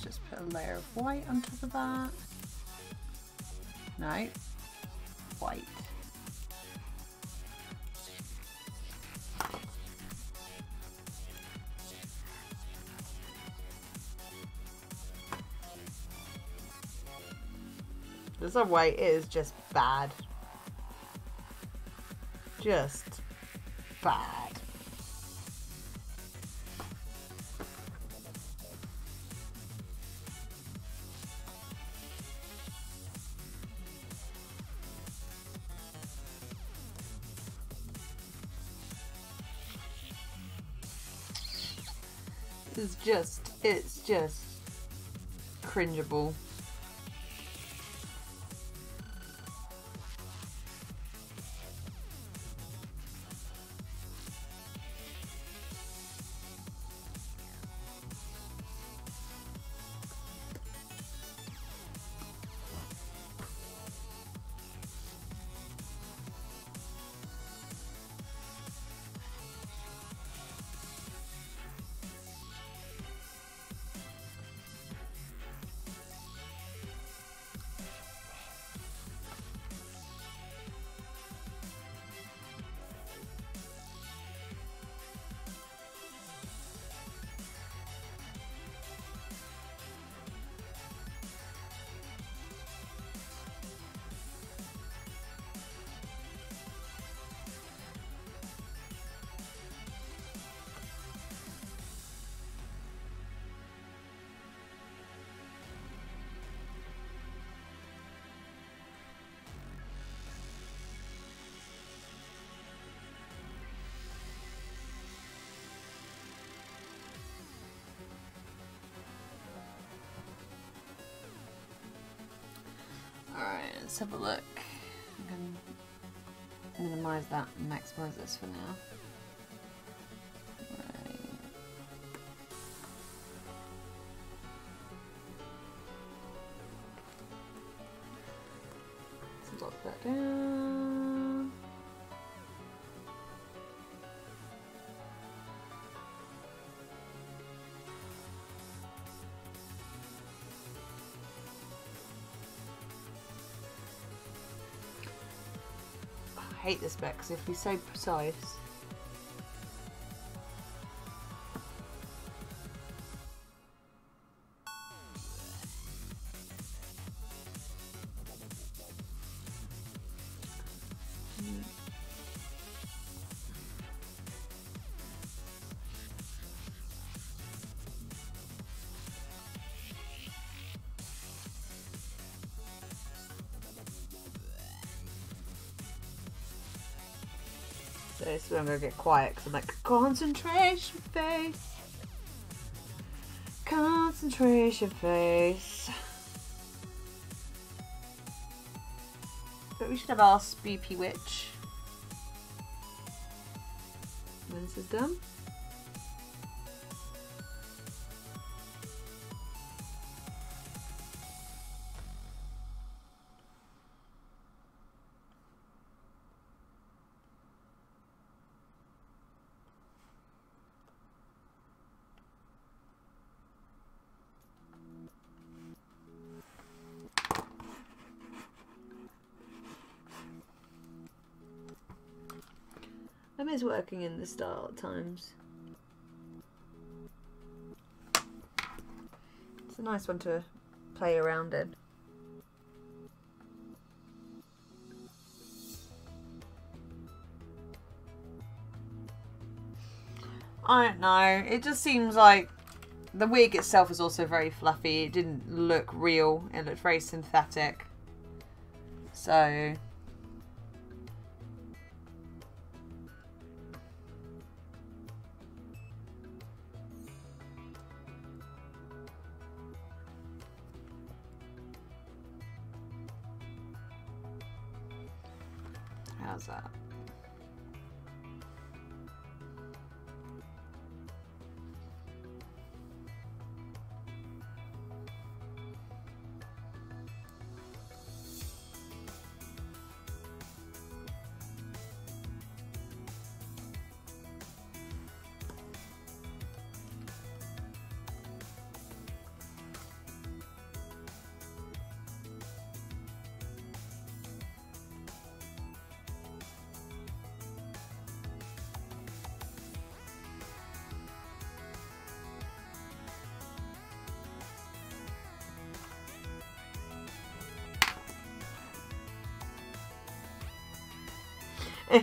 Just put a layer of white on top of that. No, white. This white is just bad. Just bad. It's just cringeable. Alright, let's have a look. I'm going to minimise that and maximise this for now. Right. Let's lock that down. I hate this bit because if you're so precise. So this is when I'm going to get quiet because I'm like, concentration face. Concentration face. But we should have asked BP Witch when this is done. I miss working in the style at times. It's a nice one to play around in. I don't know, it just seems like the wig itself is also very fluffy. It didn't look real, it looked very synthetic. So how's that?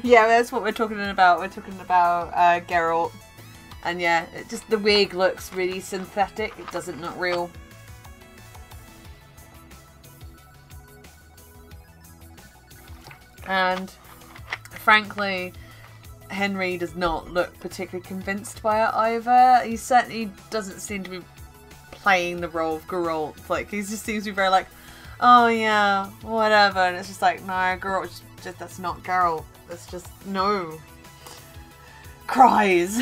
Yeah, that's what we're talking about. We're talking about Geralt. And yeah, it just the wig looks really synthetic. It doesn't look real. And frankly, Henry does not look particularly convinced by it either. He certainly doesn't seem to be playing the role of Geralt. Like, he just seems to be very like, oh yeah, whatever. And it's just like, no, Geralt, just that's not Geralt. That's just, no. Cries.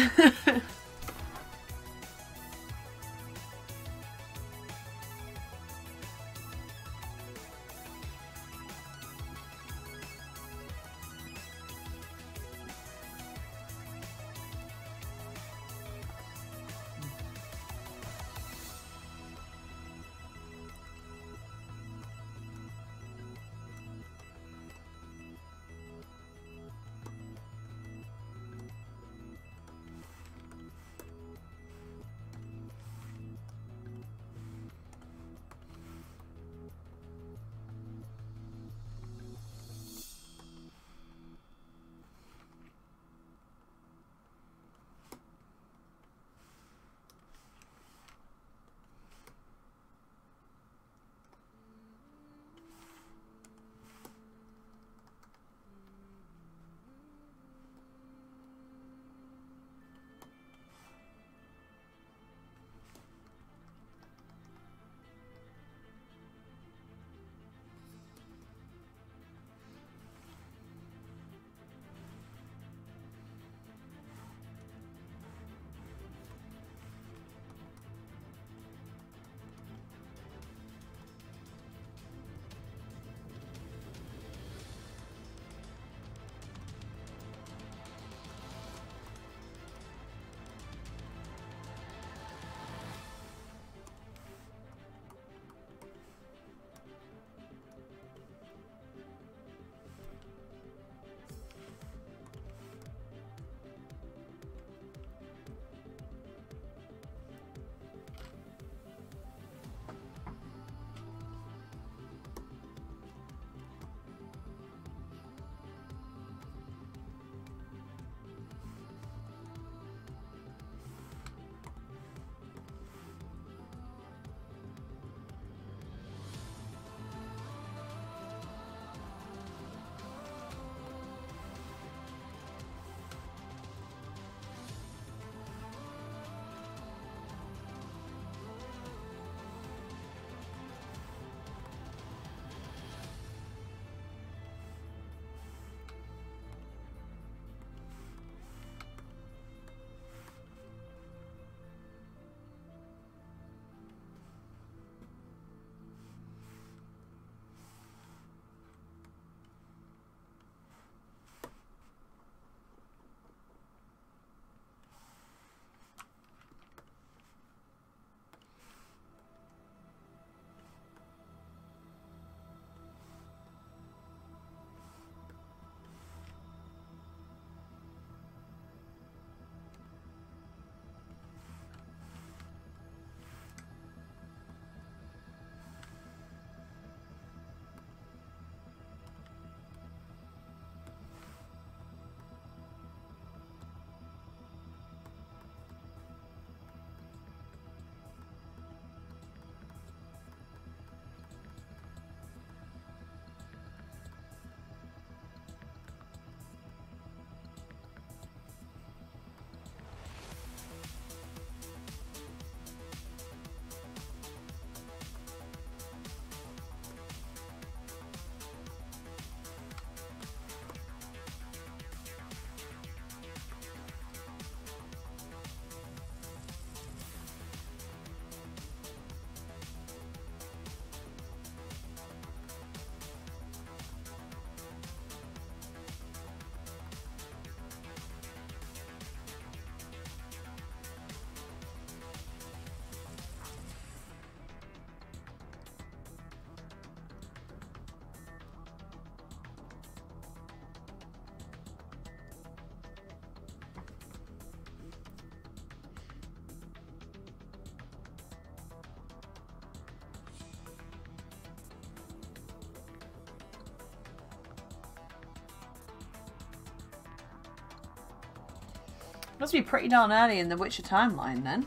Must be pretty darn early in the Witcher timeline then.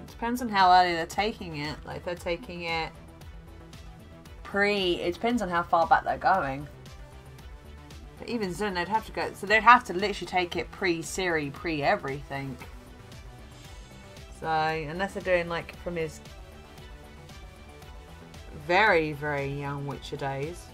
It depends on how early they're taking it. Like if they're taking it it depends on how far back they're going. But even then, they'd have to go. So they'd have to literally take it pre-Siri, pre-everything. So unless they're doing like from his very, very young Witcher days.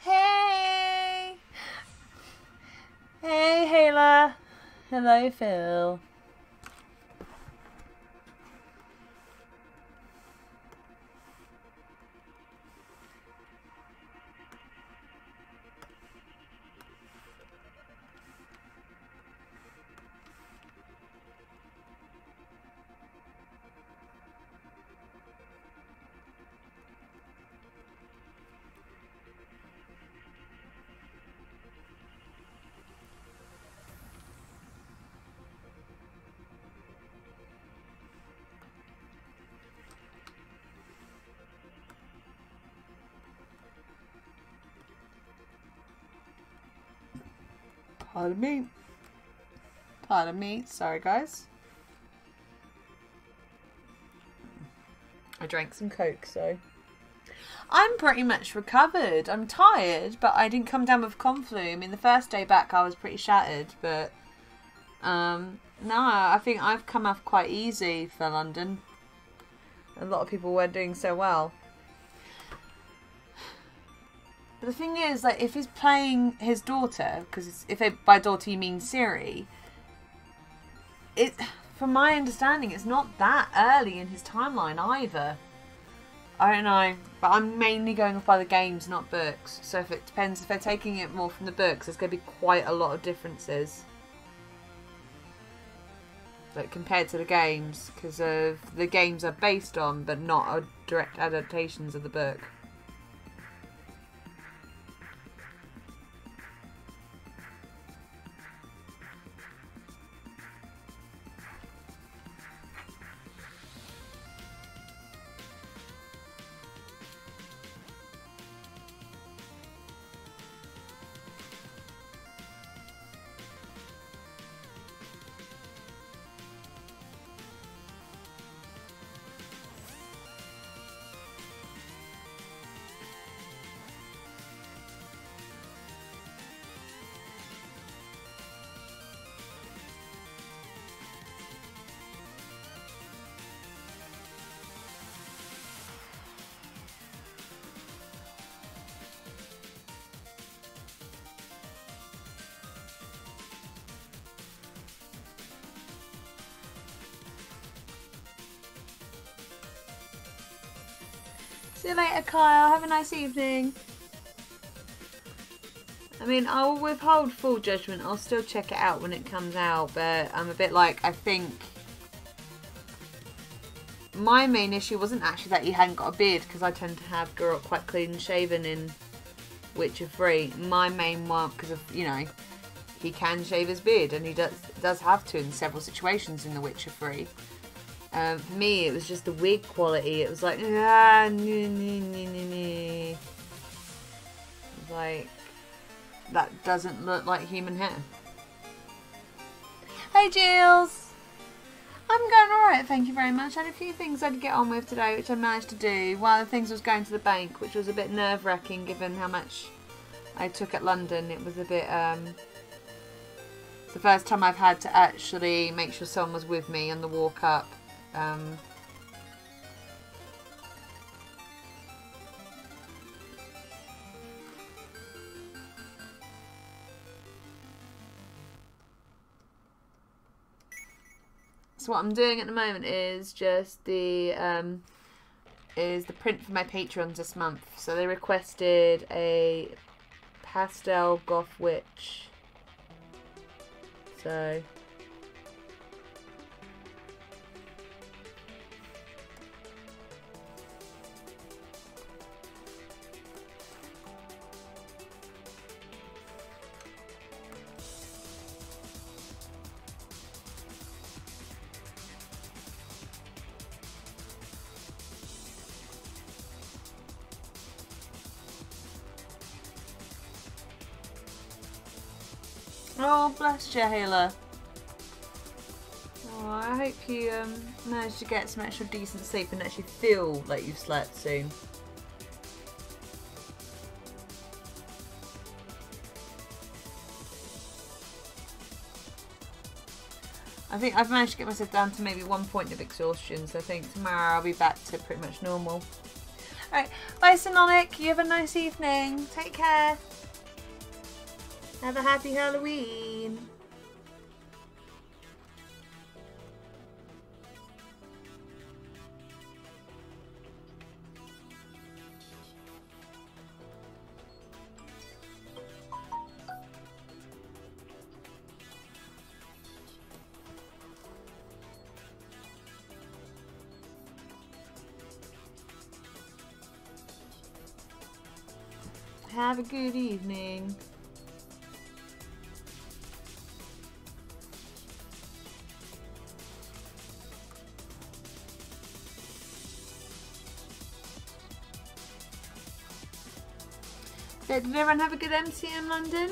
Hey! Hey, Hayla. Hello, Phil. Pardon me. Pardon me. Sorry, guys. I drank some Coke, so... I'm pretty much recovered. I'm tired, but I didn't come down with conflu. I mean, the first day back I was pretty shattered, but... no, I think I've come off quite easy for London. A lot of people weren't doing so well. But the thing is, like, if he's playing his daughter, because by daughter you mean Siri, from my understanding, it's not that early in his timeline either. I don't know, but I'm mainly going off by the games, not books. So if it depends, if they're taking it more from the books, there's going to be quite a lot of differences. Like, compared to the games, because the games are based on, but not direct adaptations of the book. See you later, Kyle. Have a nice evening. I mean, I'll withhold full judgment. I'll still check it out when it comes out, but I'm a bit like, I think my main issue wasn't actually that he hadn't got a beard, because I tend to have Geralt quite clean shaven in Witcher 3. My main one, because of, you know, he can shave his beard, and he does have to in several situations in The Witcher 3. For me, it was just the wig quality. It was like, ah, like, that doesn't look like human hair. Hey, Jules. I'm going alright, thank you very much. I had a few things I had to get on with today, which I managed to do. One of the things was going to the bank, which was a bit nerve-wracking given how much I took at London. It was a bit, it's the first time I've had to actually make sure someone was with me on the walk up. So what I'm doing at the moment is just the print for my patrons this month. So they requested a pastel goth witch. So oh, bless you, Hayla. Oh, I hope you manage to get some extra decent sleep and actually feel like you've slept soon. I think I've managed to get myself down to maybe 1 point of exhaustion, so I think tomorrow I'll be back to pretty much normal. Alright, bye Sononic, you have a nice evening. Take care. Have a happy Halloween. Have a good evening. Did everyone have a good MCM London?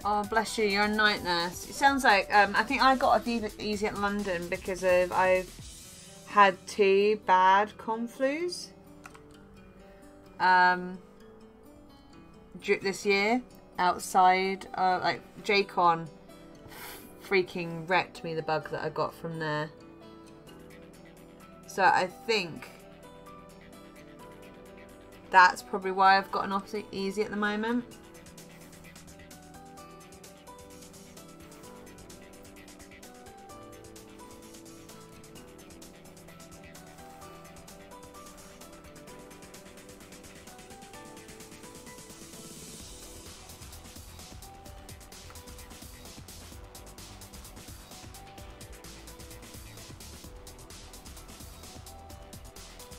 Oh, bless you, you're a night nurse. It sounds like, I think I got off easy at London because I've had 2 bad conflus this year outside. Like, J-Con freaking wrecked me, the bug that I got from there. So I think that's probably why I've gotten off easy at the moment.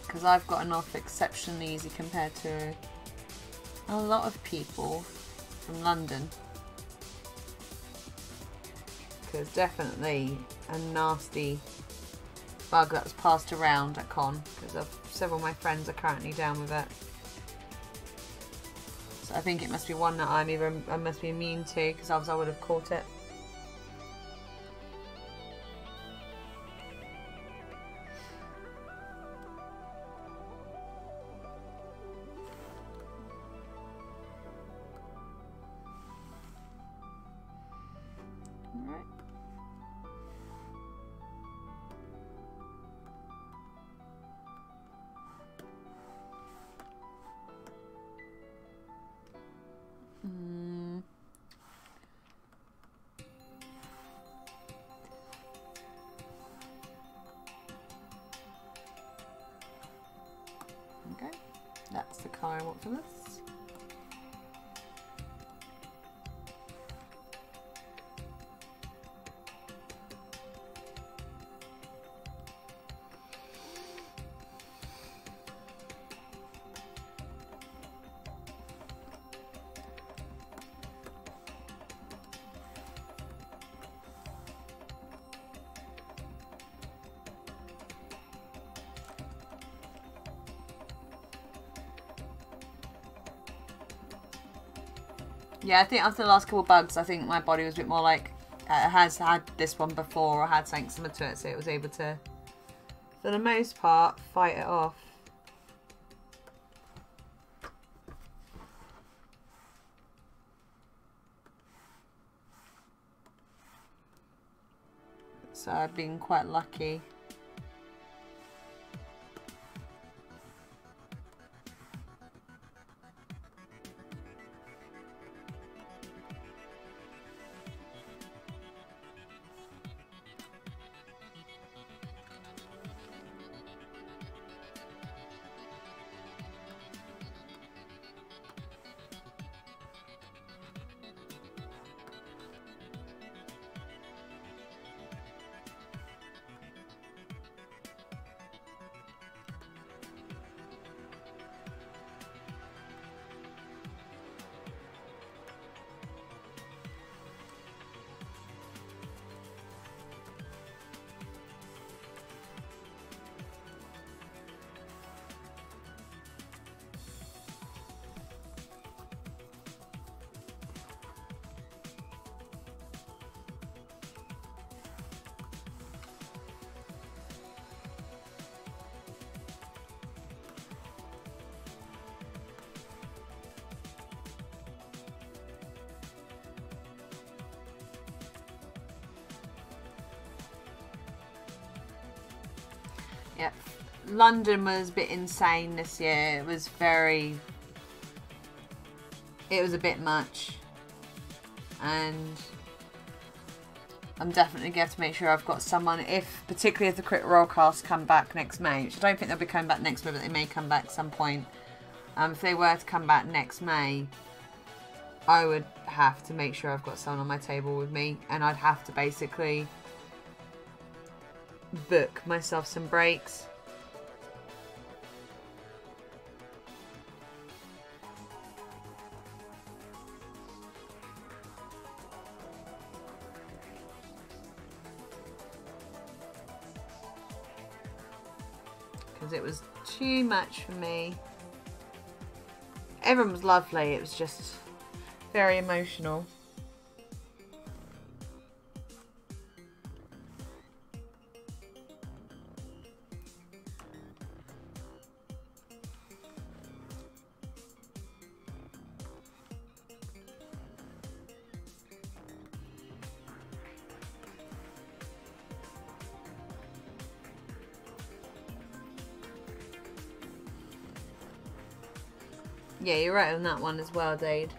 Because I've gotten off exceptionally easy compared to a lot of people from London. Because definitely a nasty bug that was passed around at con, because several of my friends are currently down with it. So I think it must be one that I must be immune to, because else I would have caught it. That's the colour I want for this. Yeah, I think after the last couple of bugs, I think my body was a bit more like, it has had this one before, or had something similar to it, so it was able to, for the most part, fight it off. So I've been quite lucky. Yep. London was a bit insane this year. It was a bit much. And I'm definitely going to have to make sure I've got someone, particularly if the Crit Rollcasts come back next May, which I don't think they'll be coming back next May, but they may come back at some point. If they were to come back next May, I would have to make sure I've got someone on my table with me, and I'd have to basically book myself some breaks. Because it was too much for me. Everyone was lovely, it was just very emotional. Yeah, you're right on that one as well, Dade.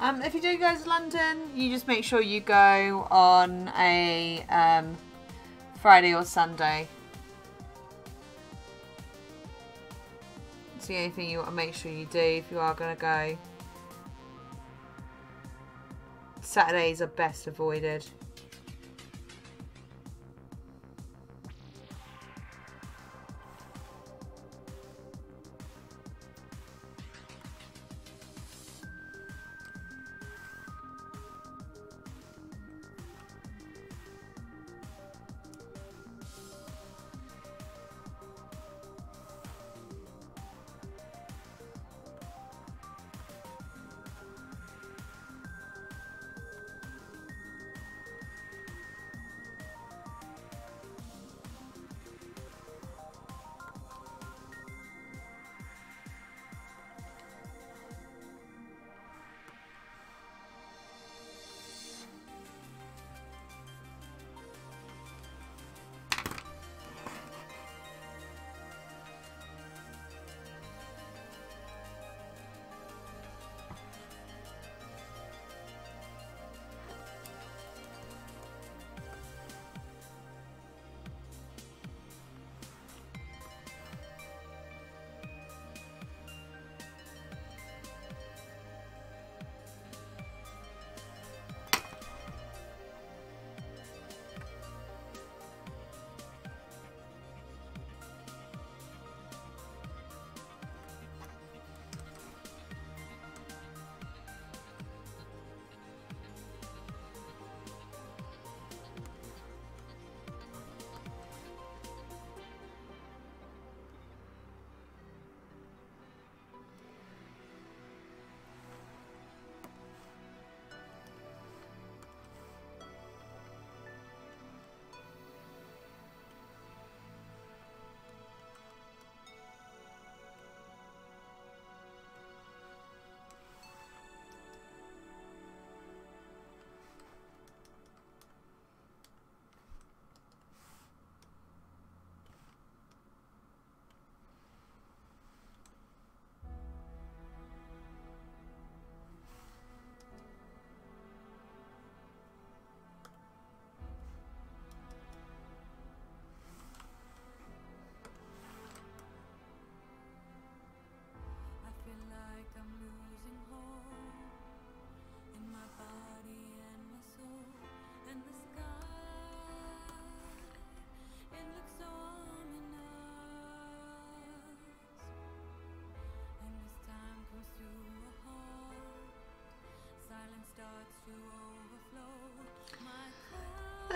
If you do go to London, you just make sure you go on a Friday or Sunday. It's the only thing you want to make sure you do if you are going to go. Saturdays are best avoided.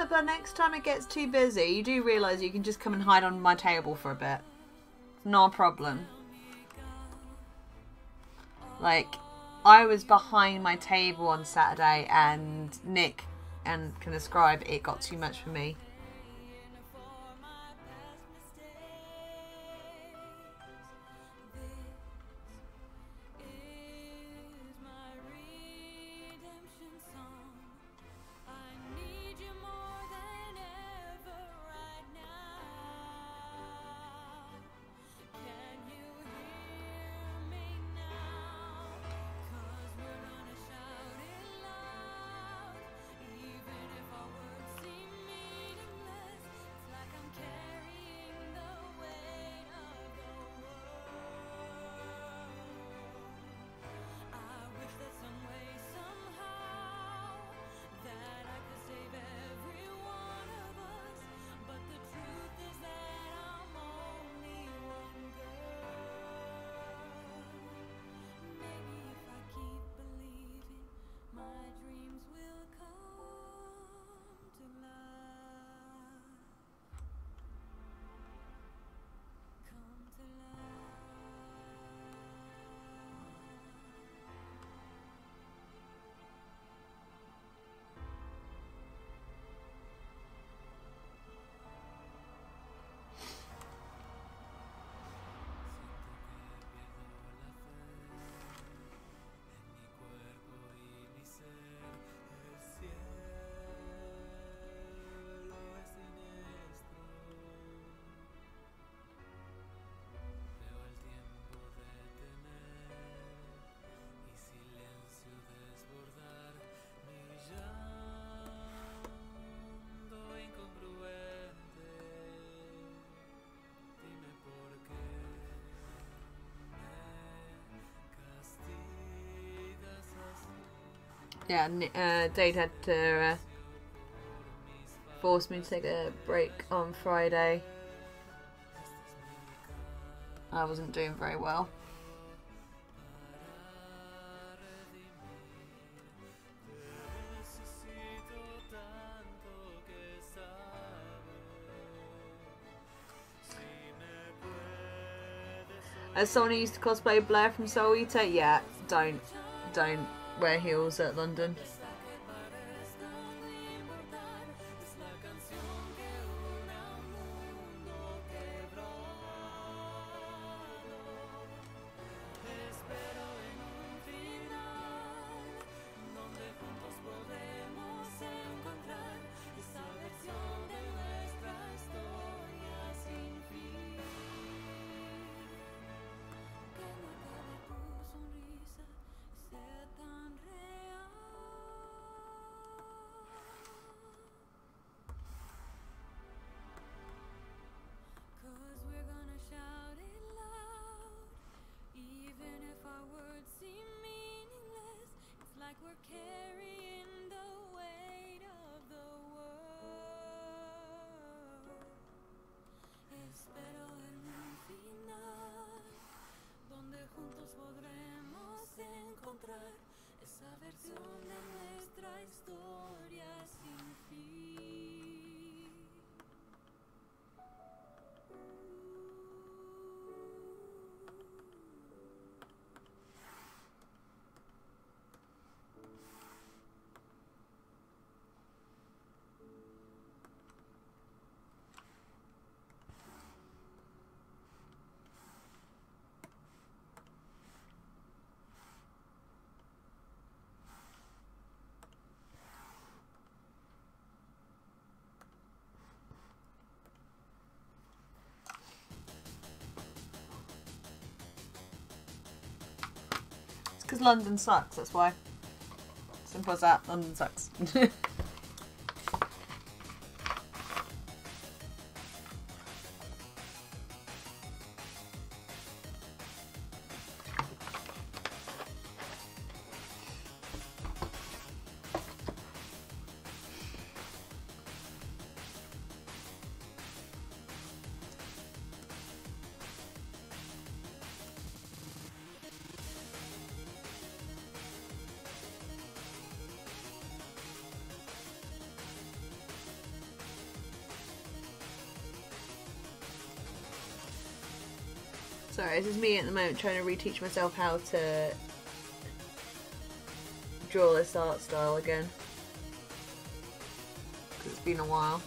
But next time it gets too busy, you do realise you can just come and hide on my table for a bit. No a problem. Like, I was behind my table on Saturday and Nick can describe it got too much for me. Yeah, Dade had to force me to take a break on Friday. I wasn't doing very well. As someone who used to cosplay Blair from Soul Eater, yeah, don't wear heels at London. Because London sucks, that's why. Simple as that, London sucks. Sorry, this is me at the moment trying to reteach myself how to draw this art style again. Because it's been a while.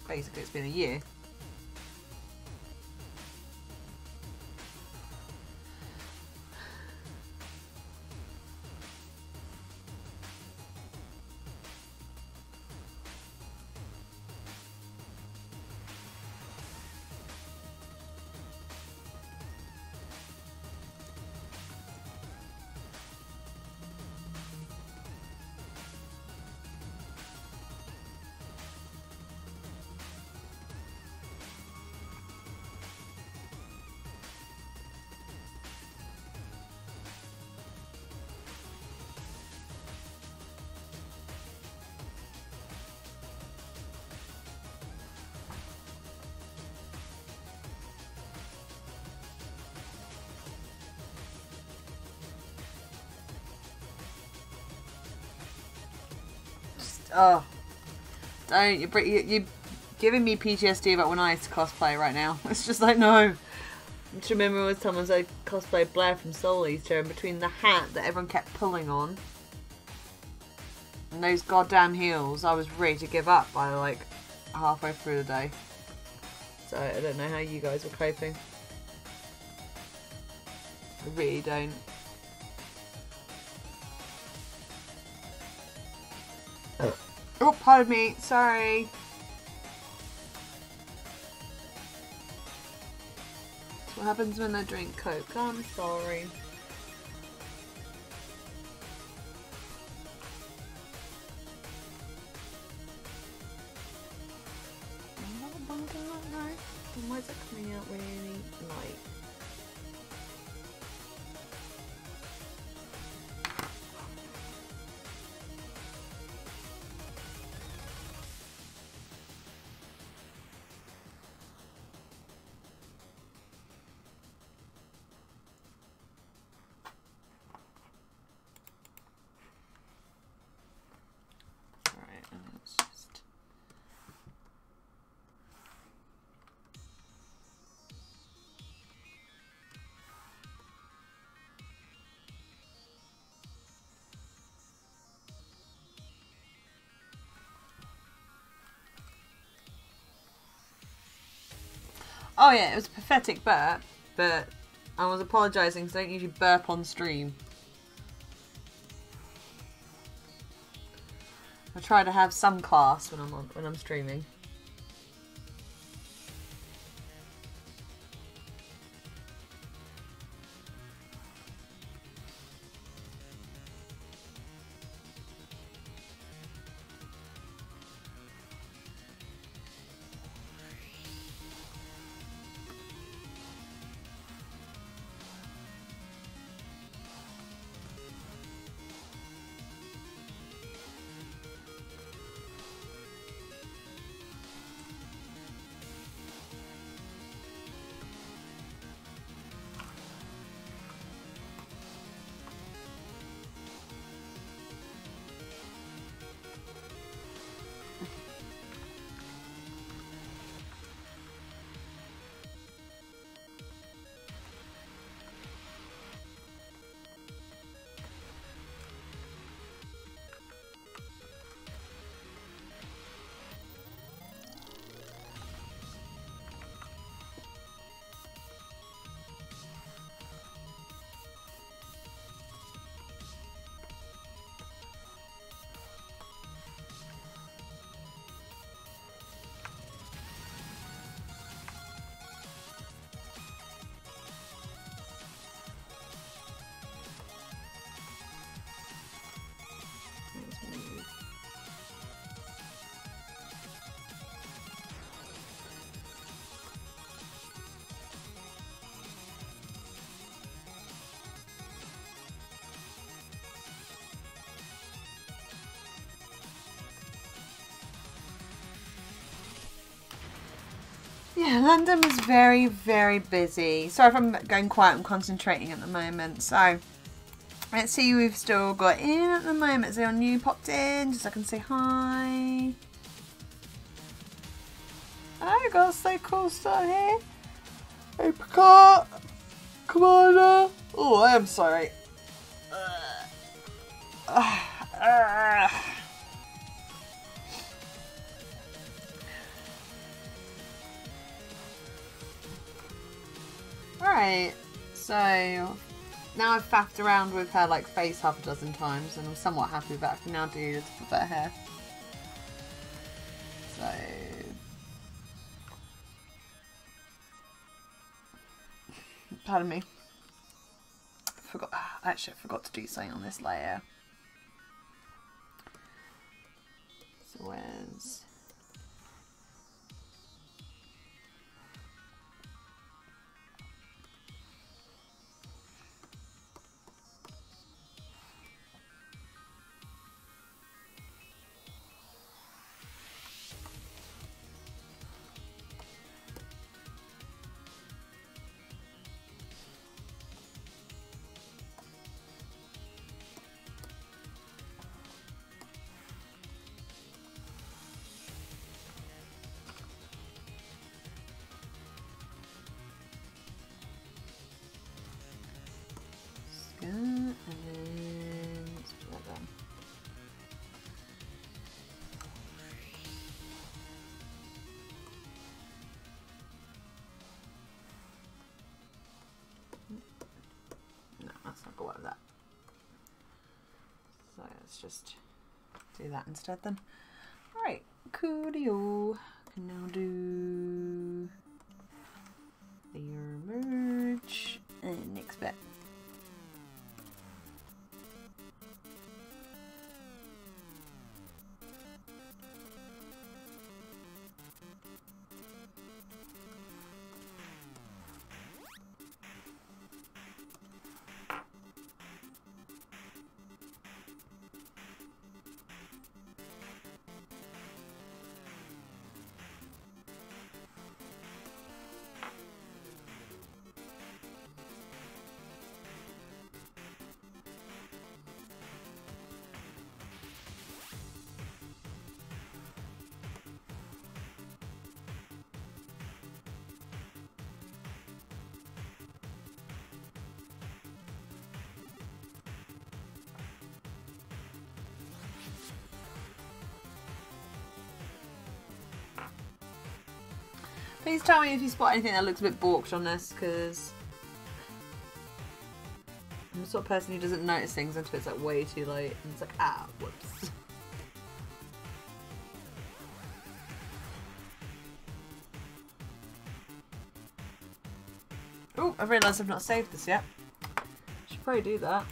Basically, it's been a year. Oh, don't, you're giving me PTSD about when I used to cosplay right now. It's just like, no. I just remember when someone I cosplayed Blair from Soul Eater, and between the hat that everyone kept pulling on and those goddamn heels, I was ready to give up by like halfway through the day. So I don't know how you guys were coping. I really don't. Oh, pardon me, sorry. That's what happens when I drink Coke. I'm sorry. something like that? Why is it coming out really light? Oh yeah, it was a pathetic burp, but I was apologising because I don't usually burp on stream. I try to have some class when I'm streaming. Yeah, London was very, very busy. Sorry if I'm going quiet, I'm concentrating at the moment. So, let's see who we've still got in at the moment. Is anyone new popped in? Just so I can say hi. Oh, you got so cool stuff here. Hey, Picard. Commander. Oh, I am sorry. Alright, so now I've faffed around with her like face half a dozen times and I'm somewhat happy with that. I can now do the top of her hair. So pardon me. Actually I forgot to do something on this layer. So where's and then let's put that down. No, that's not good with that. So let's just do that instead then. Alright, coolio. Can now do layer merge and next bit. Please tell me if you spot anything that looks a bit balked on this, because I'm the sort of person who doesn't notice things until it's like way too late, and it's like, ah, whoops. Oh, I've realised I've not saved this yet. Should probably do that.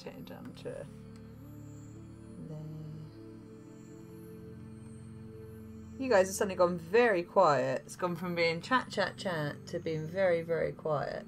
Turn it down to there. You guys have suddenly gone very quiet. It's gone from being chat chat chat to being very, very quiet.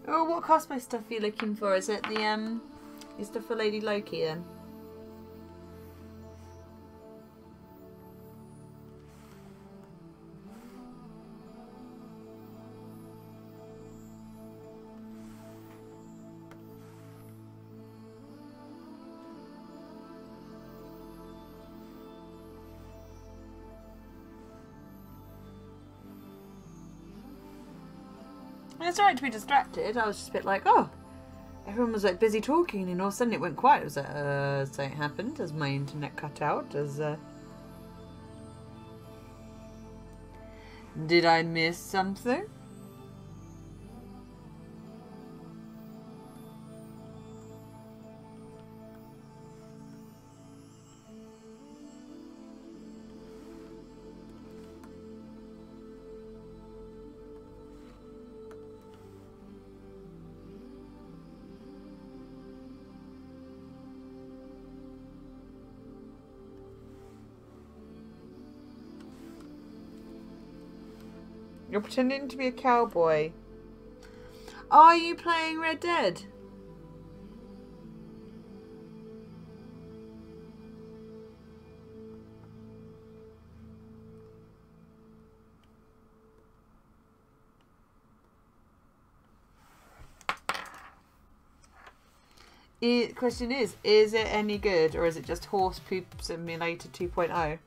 Oh, what cosplay stuff are you looking for? Is it the is stuff for Lady Loki then? It's alright to be distracted. I was just a bit like, oh, everyone was like busy talking, and all of a sudden it went quiet. It was like, something happened. Has my internet cut out? Did I miss something? You're pretending to be a cowboy. Are you playing Red Dead? Question is it any good, or is it just Horse Poop Simulator 2.0?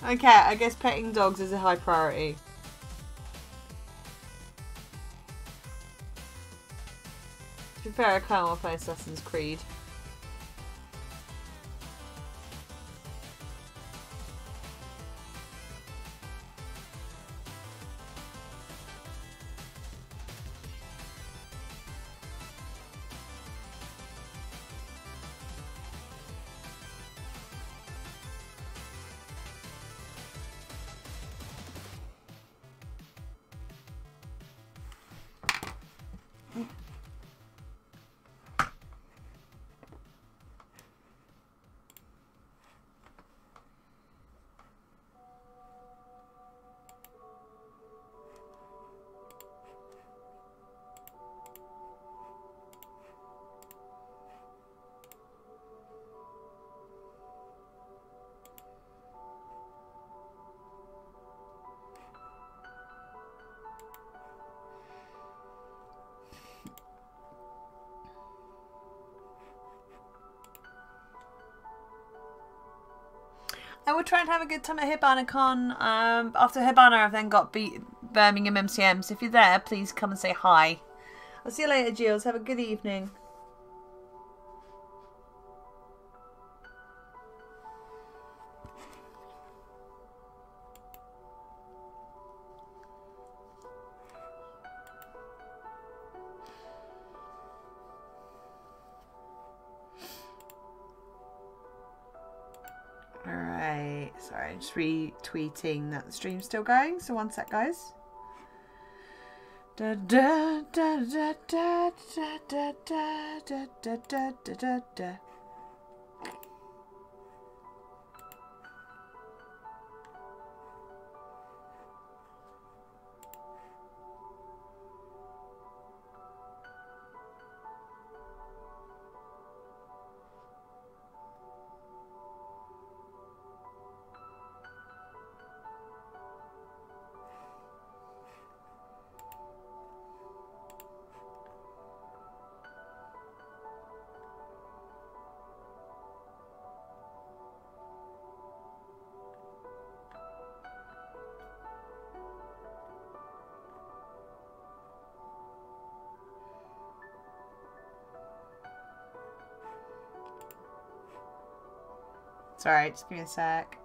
Okay, I guess petting dogs is a high priority. To be fair, I kind of want to play Assassin's Creed. I will try and have a good time at HibanaCon. After Hibana, I've then got Birmingham MCM. So if you're there, please come and say hi. I'll see you later, Jules. Have a good evening. Alright, sorry, I'm just retweeting that the stream's still going, so one sec, guys. Da da da da da da da da da da da da da. Sorry, just give me a sec.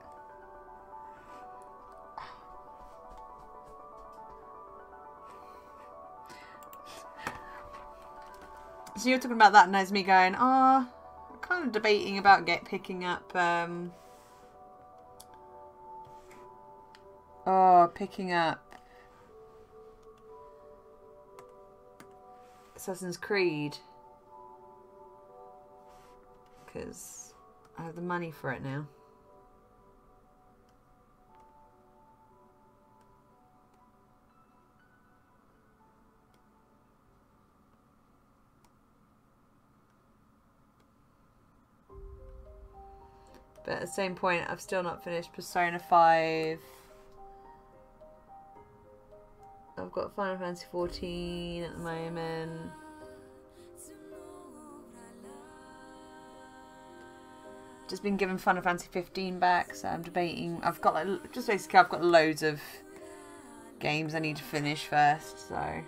So you're talking about that, and there's me going, I'm kind of debating about picking up, picking up Assassin's Creed, because I have the money for it now. But at the same point, I've still not finished Persona 5. I've got Final Fantasy 14 at the moment. Just been given Final Fantasy 15 back, so I'm debating. I've got I've got loads of games I need to finish first, so.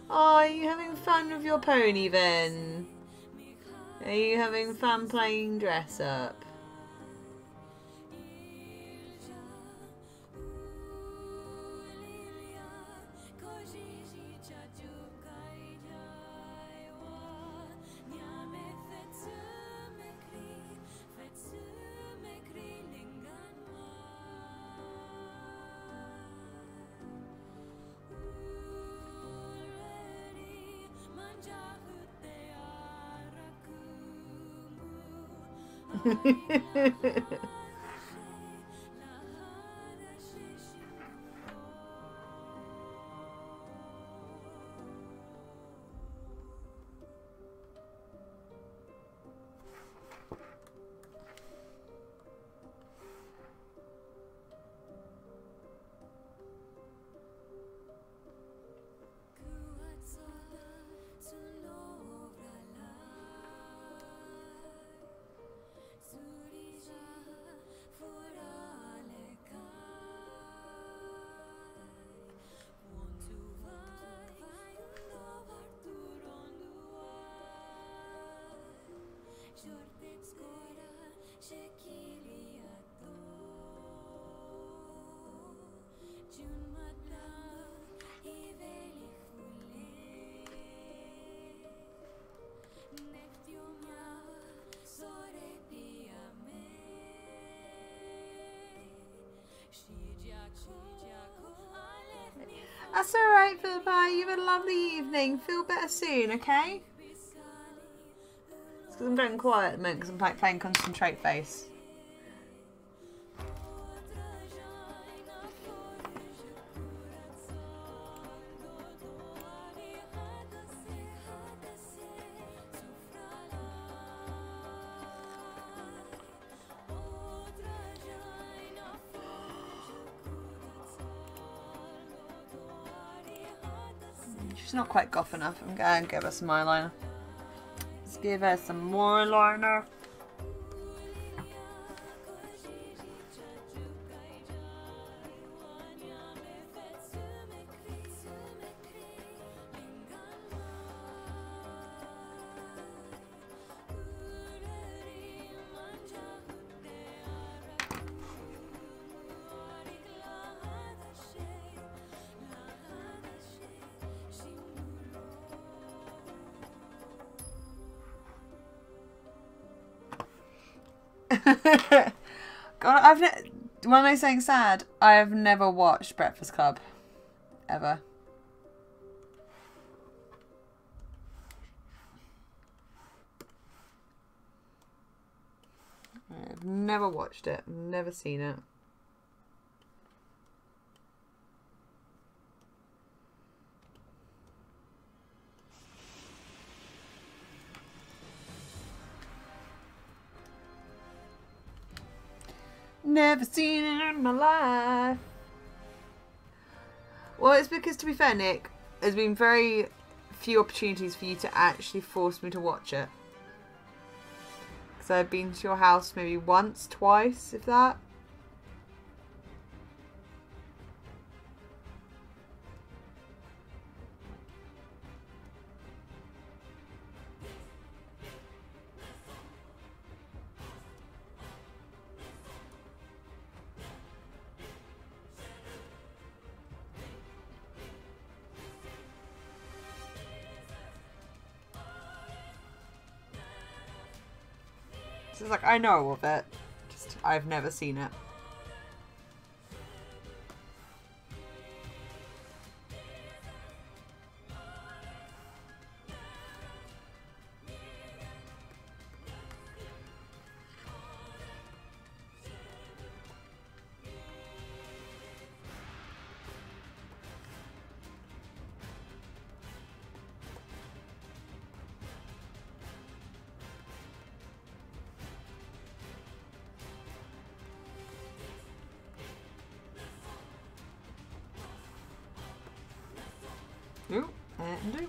Oh, are you having fun with your pony then? Are you having fun playing dress up? That's alright, Philippa. You have a lovely evening. Feel better soon, okay? It's because I'm going quiet at the moment because I'm playing Concentrate Face. She's not quite goth enough. I'm going to give her some eyeliner. Let's give her some more eyeliner. God, when am I saying sad? I have never watched Breakfast Club. Ever. I've never watched it. Never seen it. Never seen it in my life. Well, it's because, to be fair, Nick, there's been very few opportunities for you to actually force me to watch it. Because I've been to your house maybe once, twice, if that. So it's like, I know of it, just I've never seen it. Ooh, and do.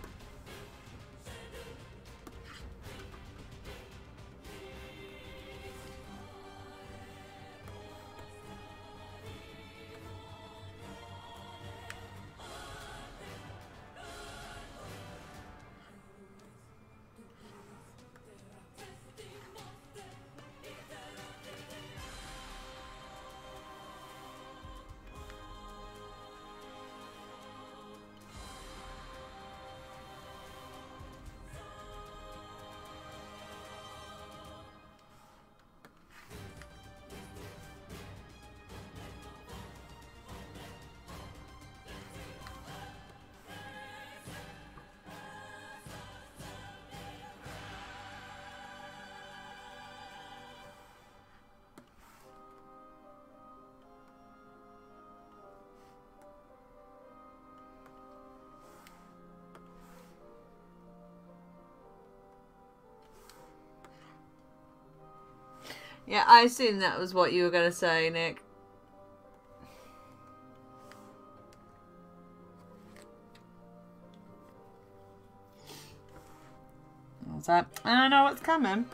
Yeah, I assumed that was what you were going to say, Nick. What's that? And I know what's coming.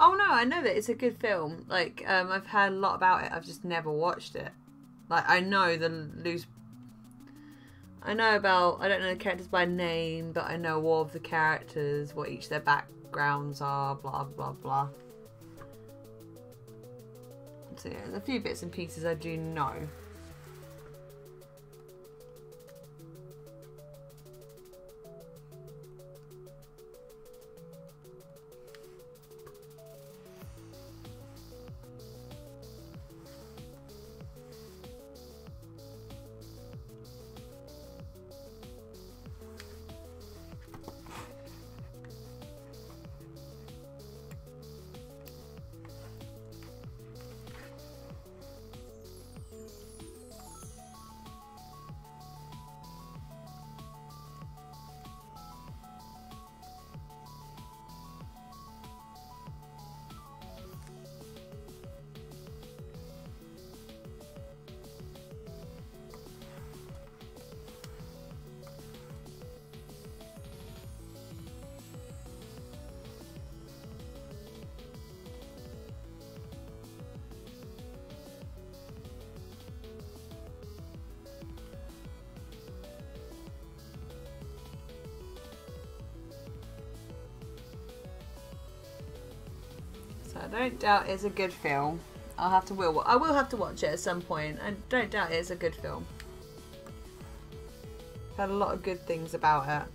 Oh no, I know that it's a good film. Like, I've heard a lot about it. I've just never watched it. Like, I know I know about, I don't know the characters by name, but I know all of the characters, what each their backgrounds are, blah, blah, blah. So yeah, there's a few bits and pieces I do know. I don't doubt it's a good film. I will have to watch it at some point. I don't doubt it's a good film. I've had a lot of good things about it.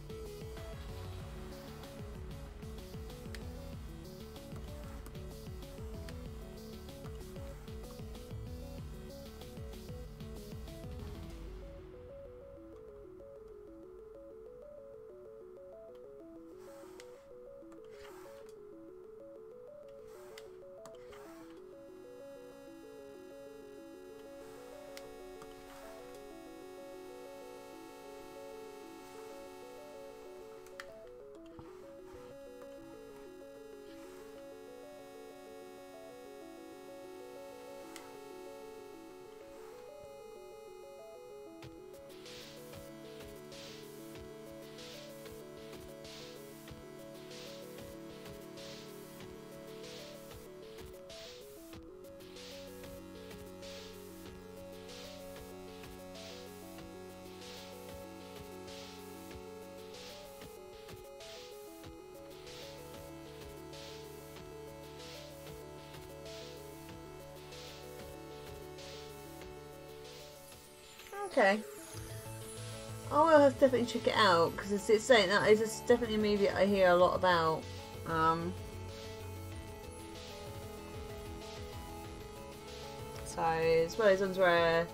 Okay. I will have to definitely check it out because it's saying that it's definitely a movie I hear a lot about. So it's one of those ones where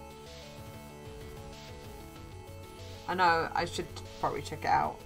I know I should probably check it out.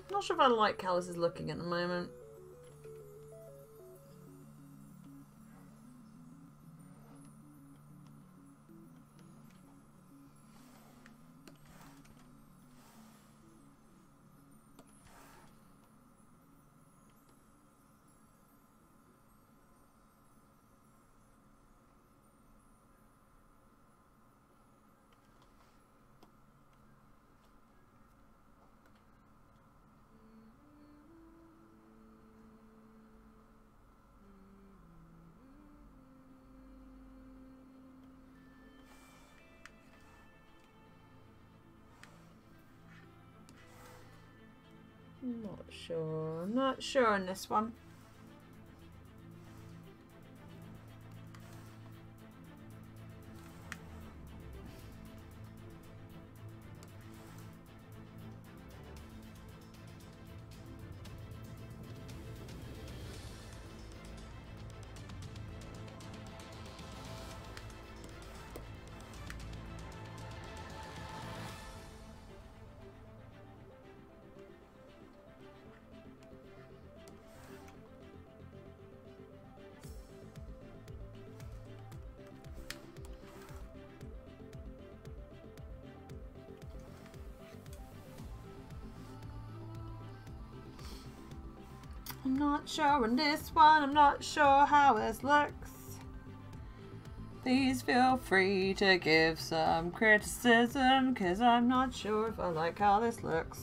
Not sure if I like how this is looking at the moment. Not sure on this one. I'm not sure on this one. I'm not sure how it looks. Please feel free to give some criticism, because I'm not sure if I like how this looks.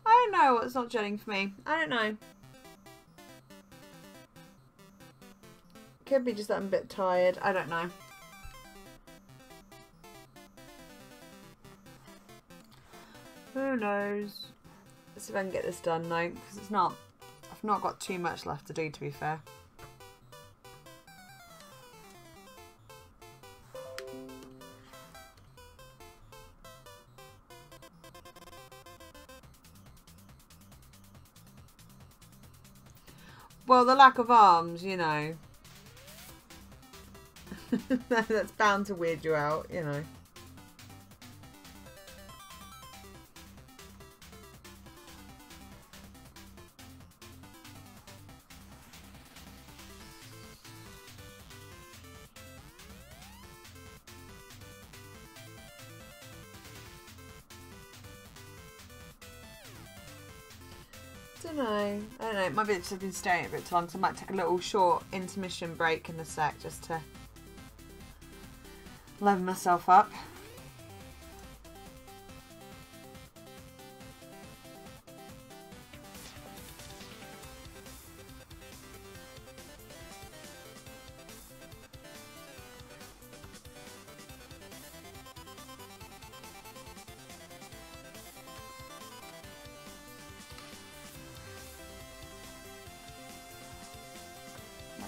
I don't know what's not gelling for me. I don't know. Could be just that I'm a bit tired. I don't know. Who knows? Let's see if I can get this done though, because it's not. I've not got too much left to do, to be fair. Well, the lack of arms, you know. That's bound to weird you out, you know. I don't know. My bits have been staying a bit too long, so I might take a little short intermission break in a sec just to level myself up.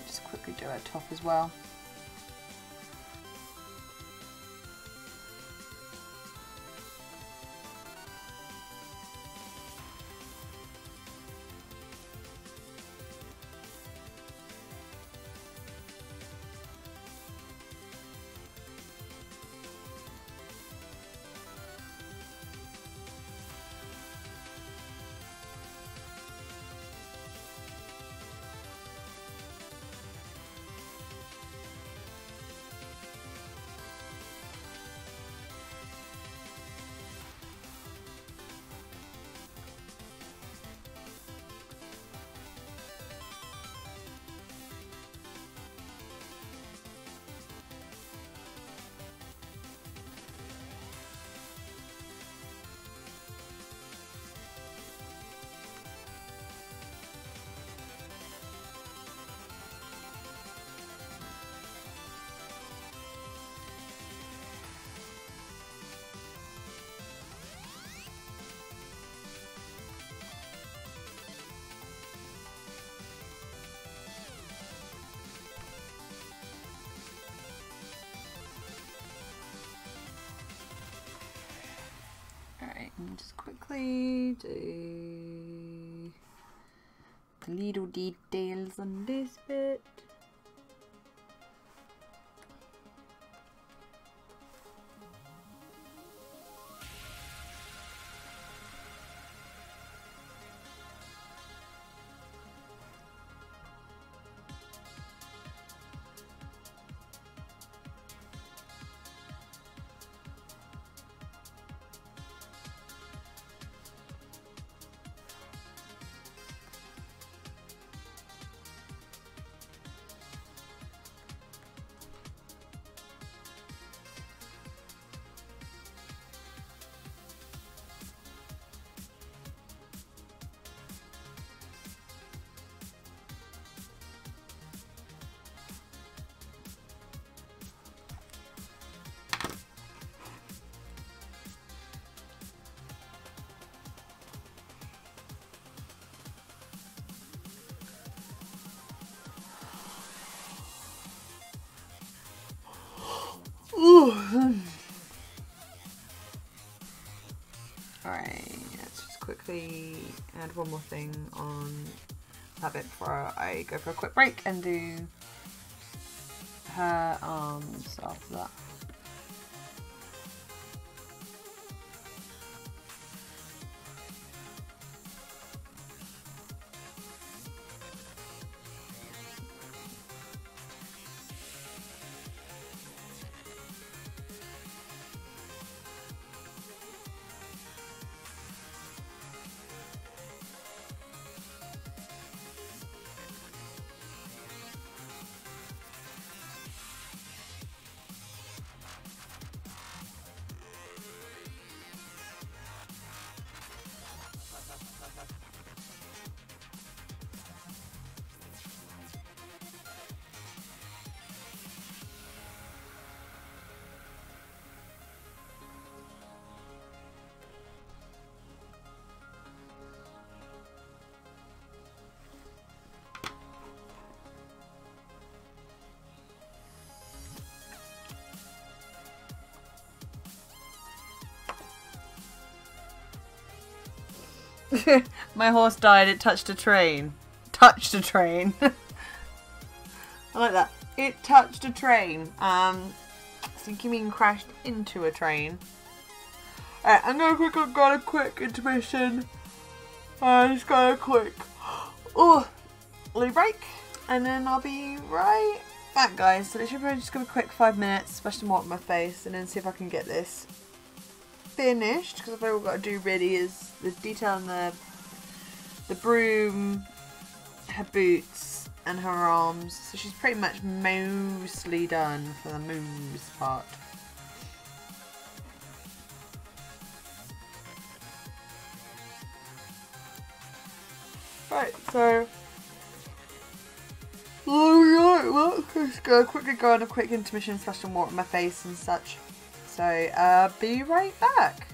Just quickly do a top as well. just quickly do the little details on this bit. Alright, let's just quickly add one more thing on that bit before I go for a quick break and do her arms after that. My horse died, it touched a train. Touched a train. I like that. It touched a train. I think you mean crashed into a train. Alright, I'm gonna got a quick intermission. Just got a quick little break. And then I'll be right back, guys. So literally probably just give a quick 5 minutes, splash some water on my face, and then see if I can get this finished, because all I've got to do really is the detail on the broom, her boots and her arms, so she's pretty much mostly done for the most part. Right, so well, just quickly go on a quick intermission, splash some water on my face and such. So, be right back.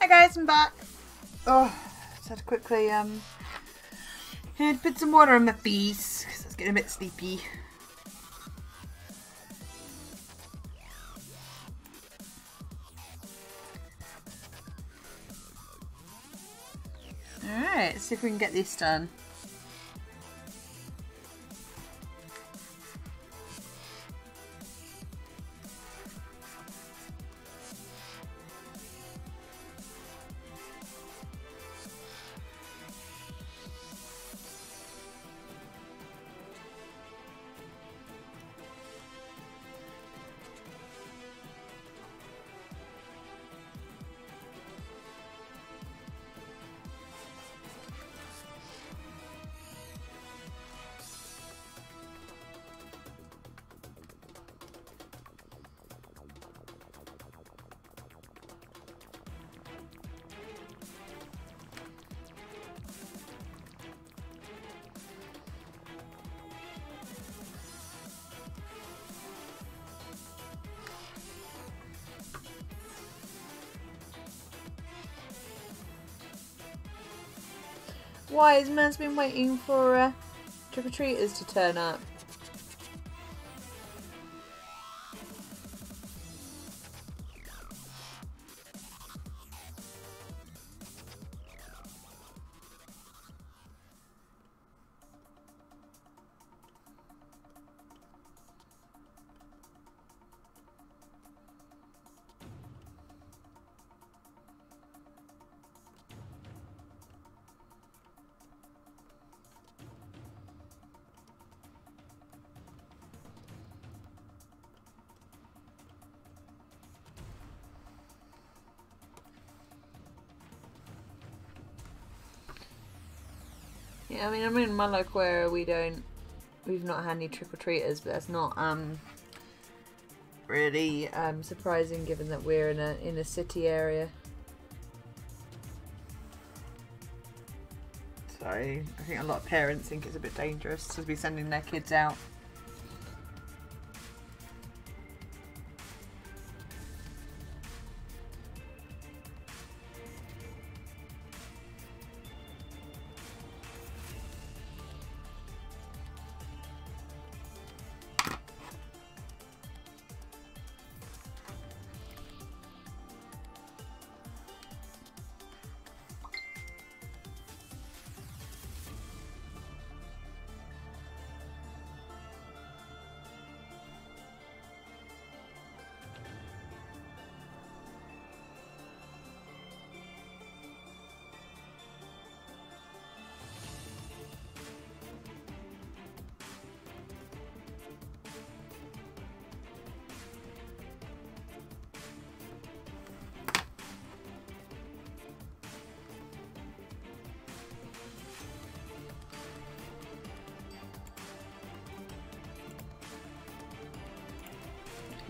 Hi guys, I'm back. Oh, just had to quickly had to put some water on my face because I was getting a bit sleepy. Alright, let's see if we can get this done. Why has Man's been waiting for trick-or-treaters to turn up? Yeah, I mean, I'm in my local area. We've not had any trick-or-treaters, but that's not really surprising given that we're in a city area. So I think a lot of parents think it's a bit dangerous to be sending their kids out.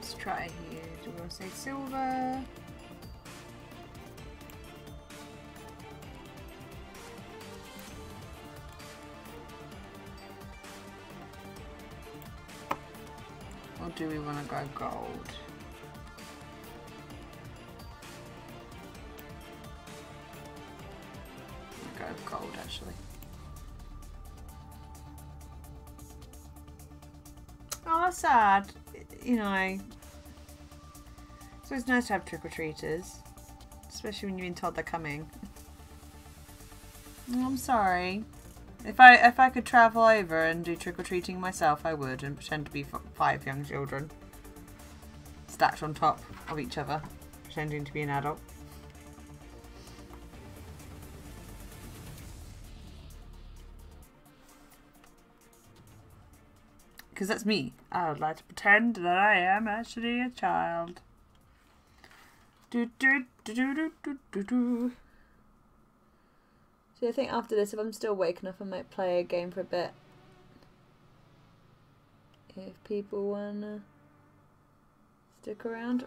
Let's try here. Do we want to say silver? Or do we want to go gold? Go gold actually. Oh, that's sad. You know, it's always nice to have trick-or-treaters, especially when you've been told they're coming. Oh, I'm sorry. If I could travel over and do trick-or-treating myself, I would, and pretend to be 5 young children stacked on top of each other, pretending to be an adult. Because that's me. I would like to pretend that I am actually a child. Do do do do do do do do. So I think after this, if I'm still awake enough, I might play a game for a bit. If people wanna stick around.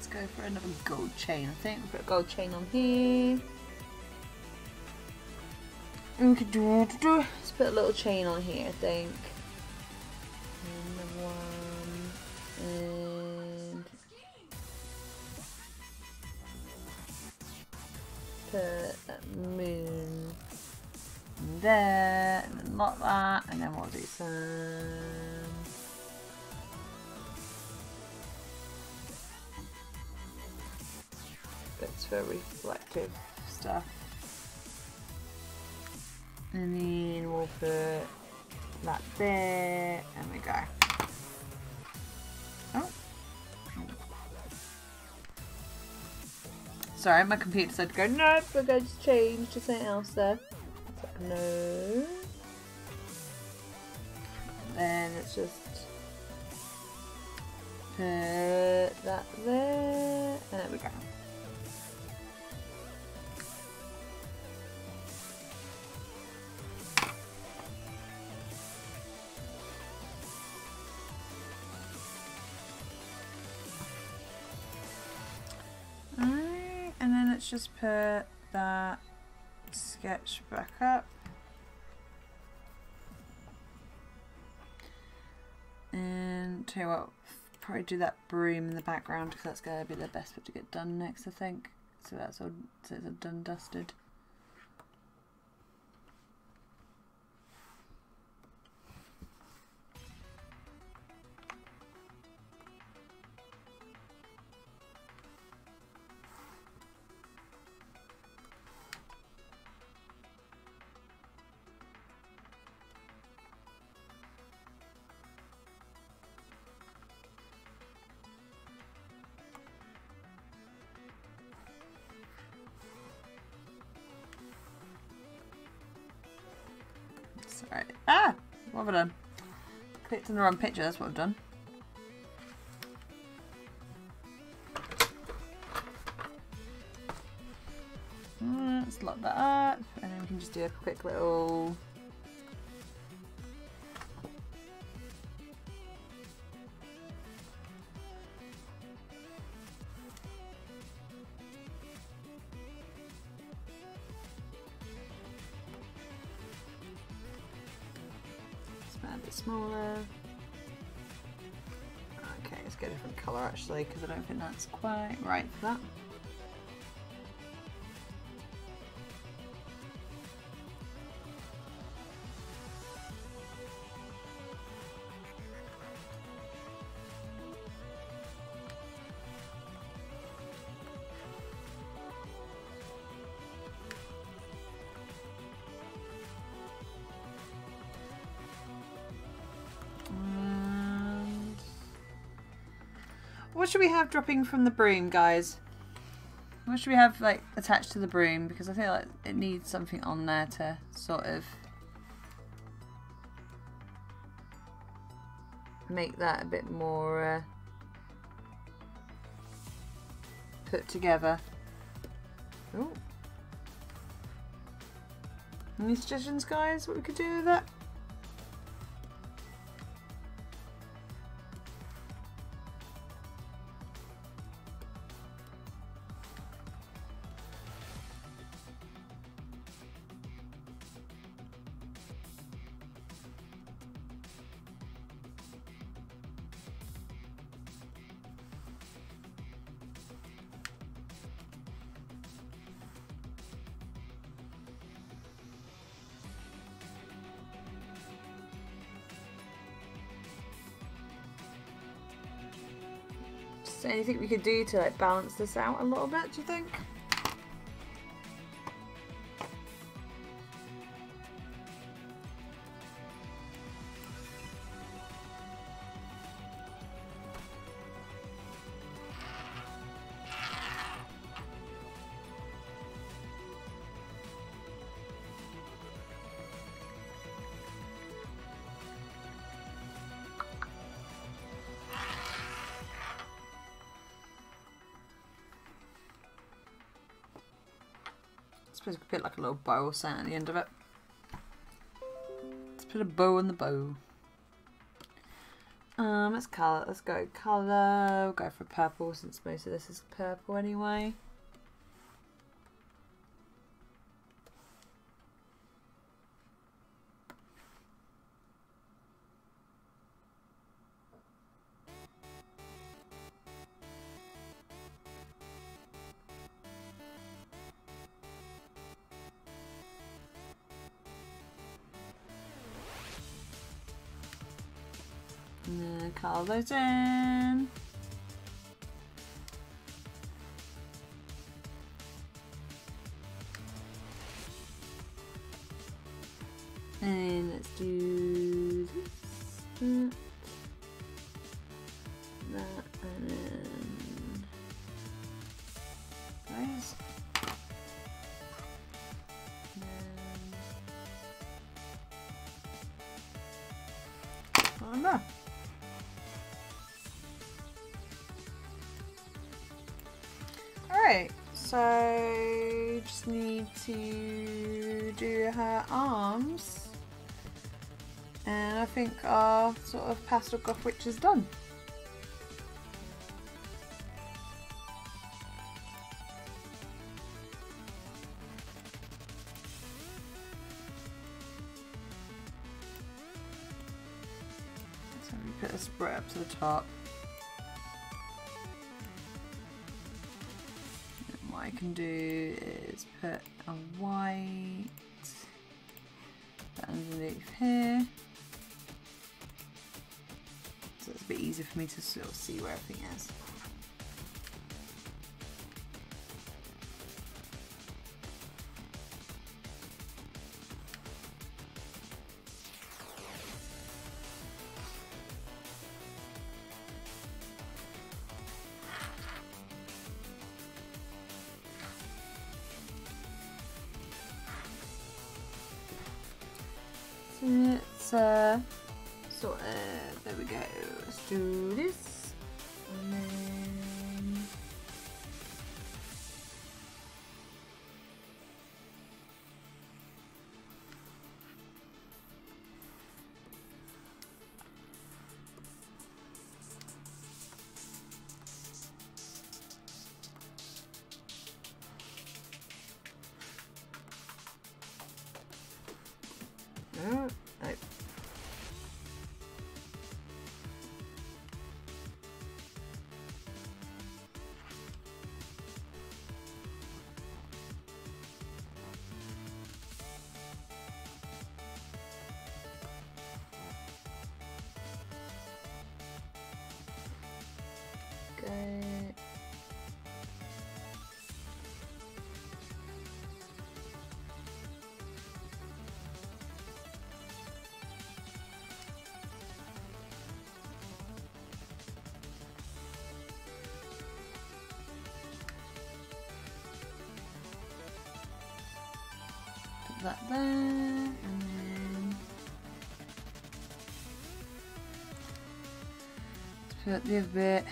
let's go for another gold chain. I think we'll put a gold chain on here. And we could let's put a little chain on here, I think. Another one. And put that moon there, and then lock that, and then we'll do some bits for reflective stuff. And then we'll put that there, and we go. Oh. Sorry, my computer decided to go, nope, we're going to change to something else there. So, no. And then let's just put that there, and there we go. Let's just put that sketch back up. And tell you what, probably do that broom in the background because that's going to be the best bit to get done next, I think. So that's all, so it's all done, dusted. Right. Ah! What have I done? Clicked on the wrong picture, that's what I've done. Let's lock that up, and then we can just do a quick little... A bit smaller. Okay, let's get a different colour actually, because I don't think that's quite right for that. What should we have dropping from the broom, guys? What should we have like attached to the broom? Because I feel like it needs something on there to sort of make that a bit more put together. Oh. Any suggestions, guys? What we could do with that? Anything we could do to like balance this out a little bit, do you think? I suppose we could put like a little bow or something at the end of it. Let's put a bow on the bow. Let's colour. Let's go colour. We'll go for purple since most of this is purple anyway. And then colour those in. And let's do this, that, and then those. And then alright, so just need to do her arms. And I think our sort of pastel goth witch is done. So we put a spray up to the top. And what I can do is put a white underneath here. So it's a bit easier for me to sort of see where everything is. So let's sort of, there we go, let's do this, and then no. Okay. Put that there, and then put the other bit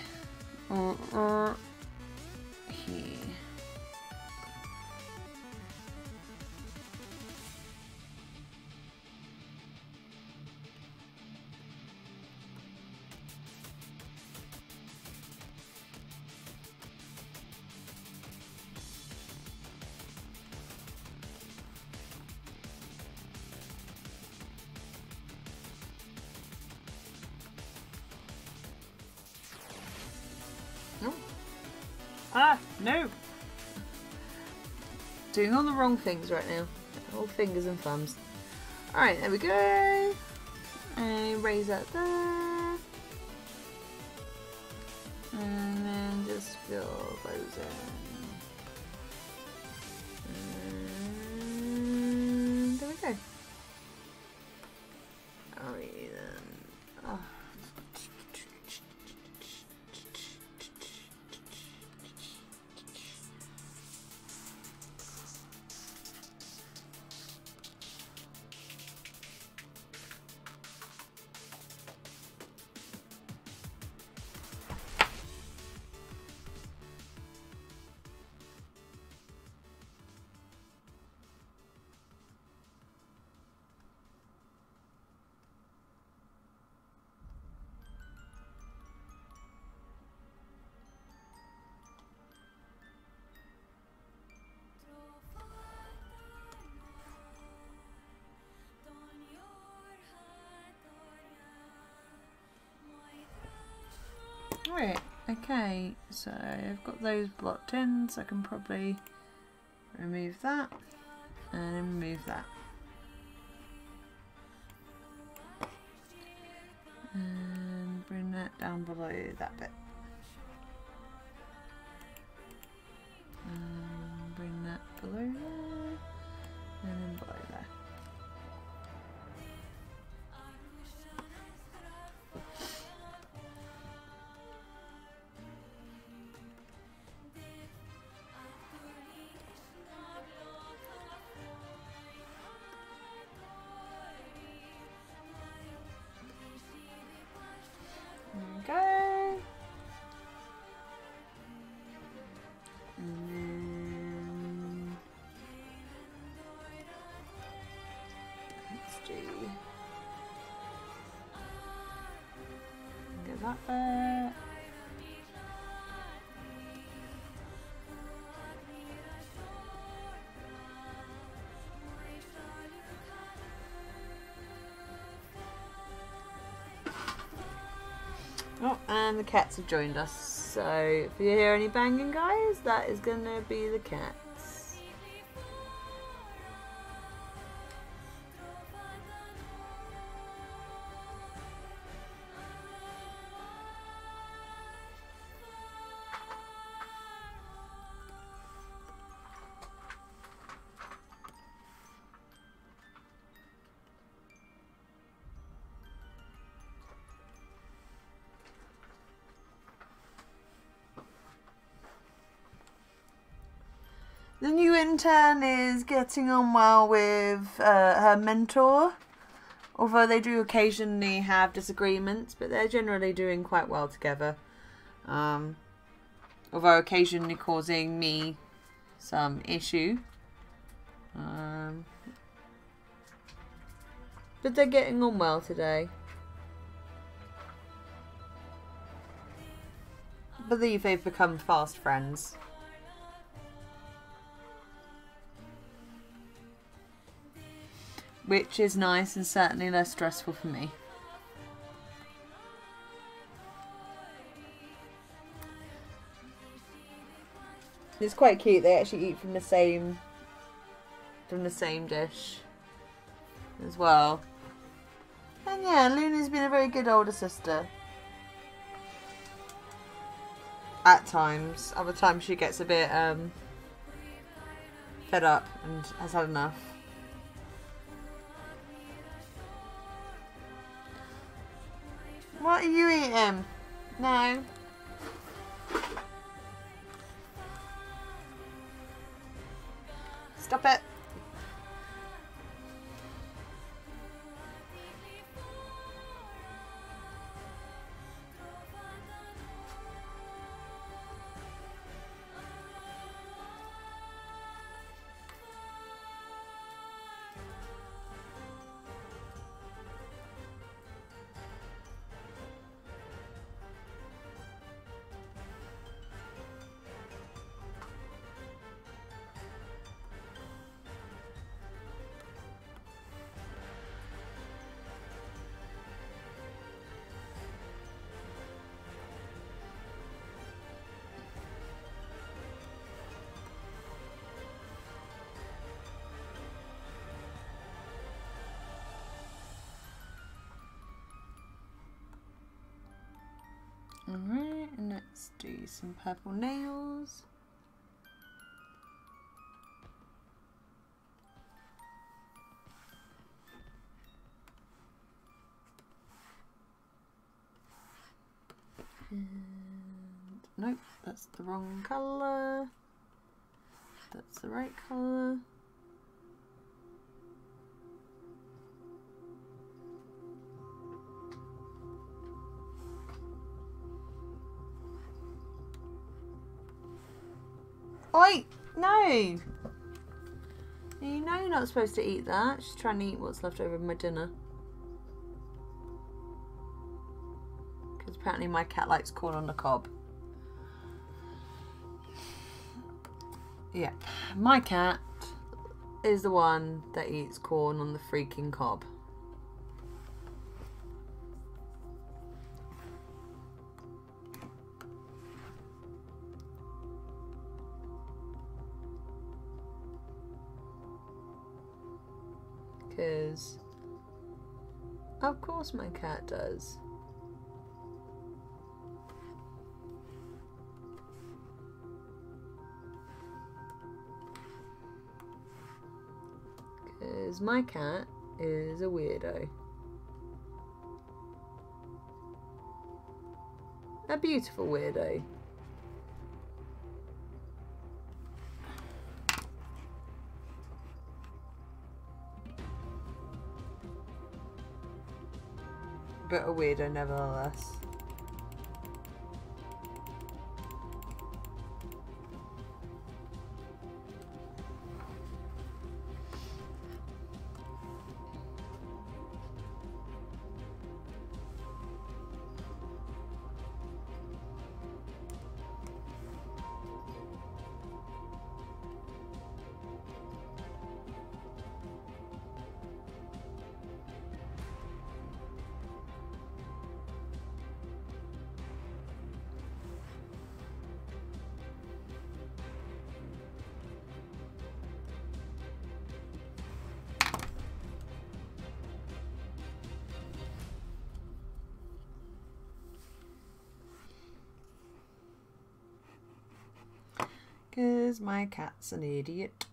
here. No. Ah, no! Doing all the wrong things right now. All fingers and thumbs. Alright, there we go. And raise that there. And then just fill those in. And there we go. Alright then. Oh. Right, okay, so I've got those blocked in, so I can probably remove that and remove that. And bring that down below that bit. And bring that below there, and then below there. There we go. And then let's do get that there. Oh, and the cats have joined us. So if you hear any banging, guys, that is gonna be the cats. The new intern is getting on well with her mentor, although they do occasionally have disagreements, but they're generally doing quite well together. Although occasionally causing me some issue. But they're getting on well today. I believe they've become fast friends. Which is nice and certainly less stressful for me. It's quite cute. They actually eat from the same dish as well. And yeah, Luna's been a very good older sister. At times. Other times she gets a bit fed up and has had enough. What are you eating? No. Stop it. Alright, and let's do some purple nails. And nope, that's the wrong colour. That's the right colour. Oi! No! You know you're not supposed to eat that. She's trying to eat what's left over of my dinner. Because apparently my cat likes corn on the cob. Yeah, my cat is the one that eats corn on the freaking cob. Because of course my cat does. Because my cat is a weirdo. A beautiful weirdo. But a weirdo nevertheless. Because my cat's an idiot.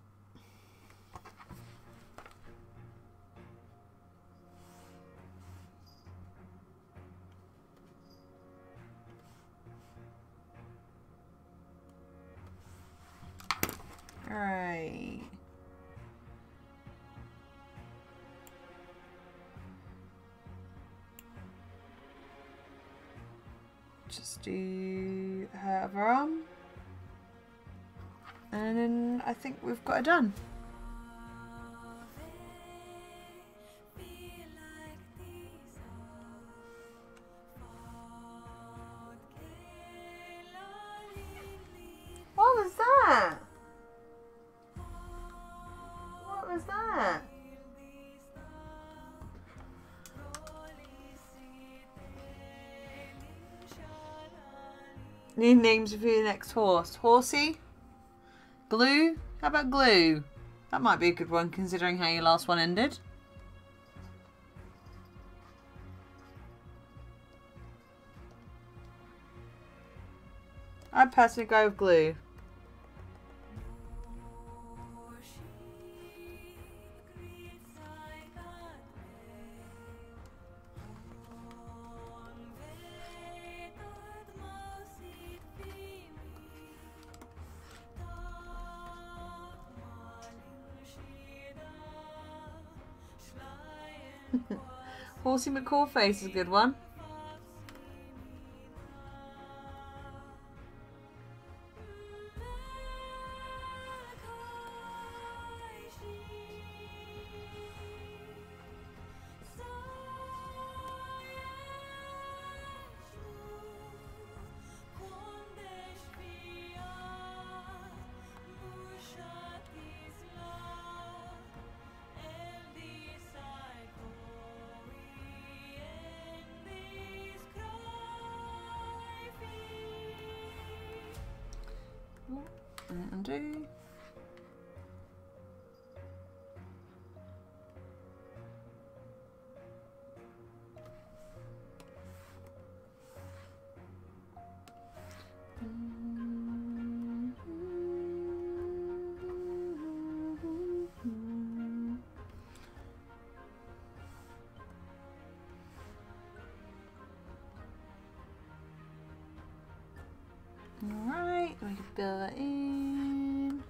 Alright. Just do her other arm. And then I think we've got it done. What was that? What was that? Need names for your next horse. Horsey? Glue? How about glue? That might be a good one considering how your last one ended. I'd personally go with glue. Horsey McCawface is a good one. Undo. Alright, we can fill that in.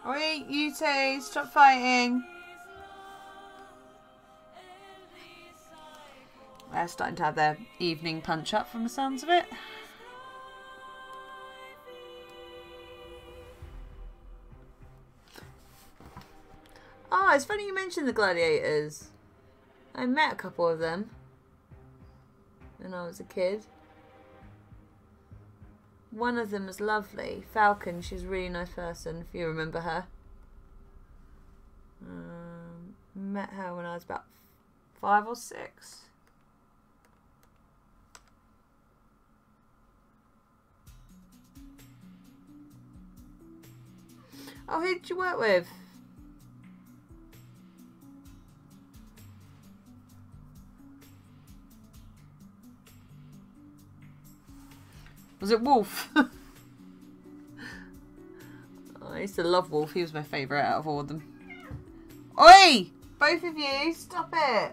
Alright, you two, stop fighting. They're starting to have their evening punch up from the sounds of it. Oh, it's funny you mentioned the gladiators. I met a couple of them when I was a kid. One of them was lovely. Falcon, she's a really nice person, if you remember her. Met her when I was about 5 or 6. Oh, who did you work with? Was it Wolf? I used to love Wolf. He was my favourite out of all of them. Oi! Both of you, stop it!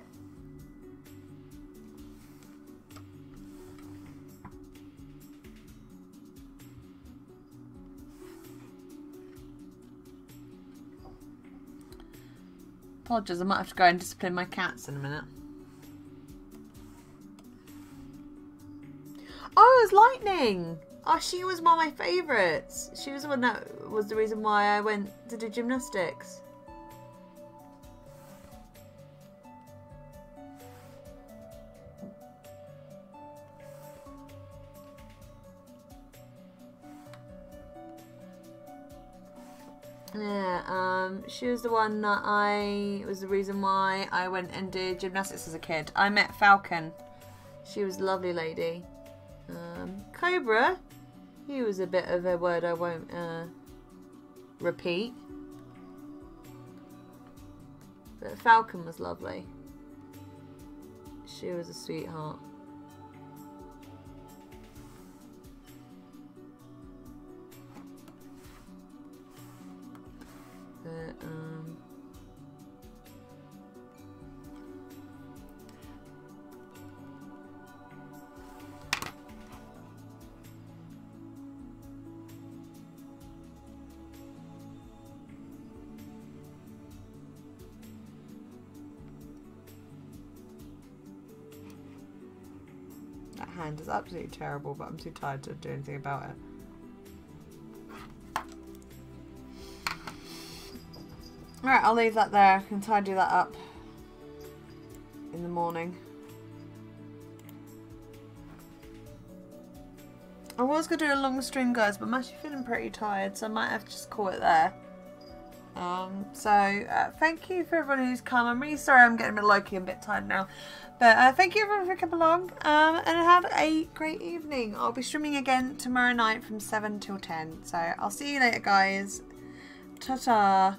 Apologies, I might have to go and discipline my cats in a minute. Oh, it was Lightning! Oh, she was one of my favourites. She was the one that was the reason why I went to do gymnastics. Yeah, she was the one that was the reason why I went and did gymnastics as a kid. I met Falcon. She was a lovely lady. Cobra, he was a bit of a word I won't repeat. But Falcon was lovely. She was a sweetheart. But, that hand is absolutely terrible, but I'm too tired to do anything about it. Alright, I'll leave that there. I can tidy that up in the morning. I was going to do a long stream, guys, but I'm actually feeling pretty tired, so I might have to just call it there. Thank you for everyone who's come. I'm really sorry I'm getting a bit low-key and a bit tired now. But thank you everyone for coming along, and have a great evening. I'll be streaming again tomorrow night from 7 till 10. So I'll see you later, guys. Ta-ta.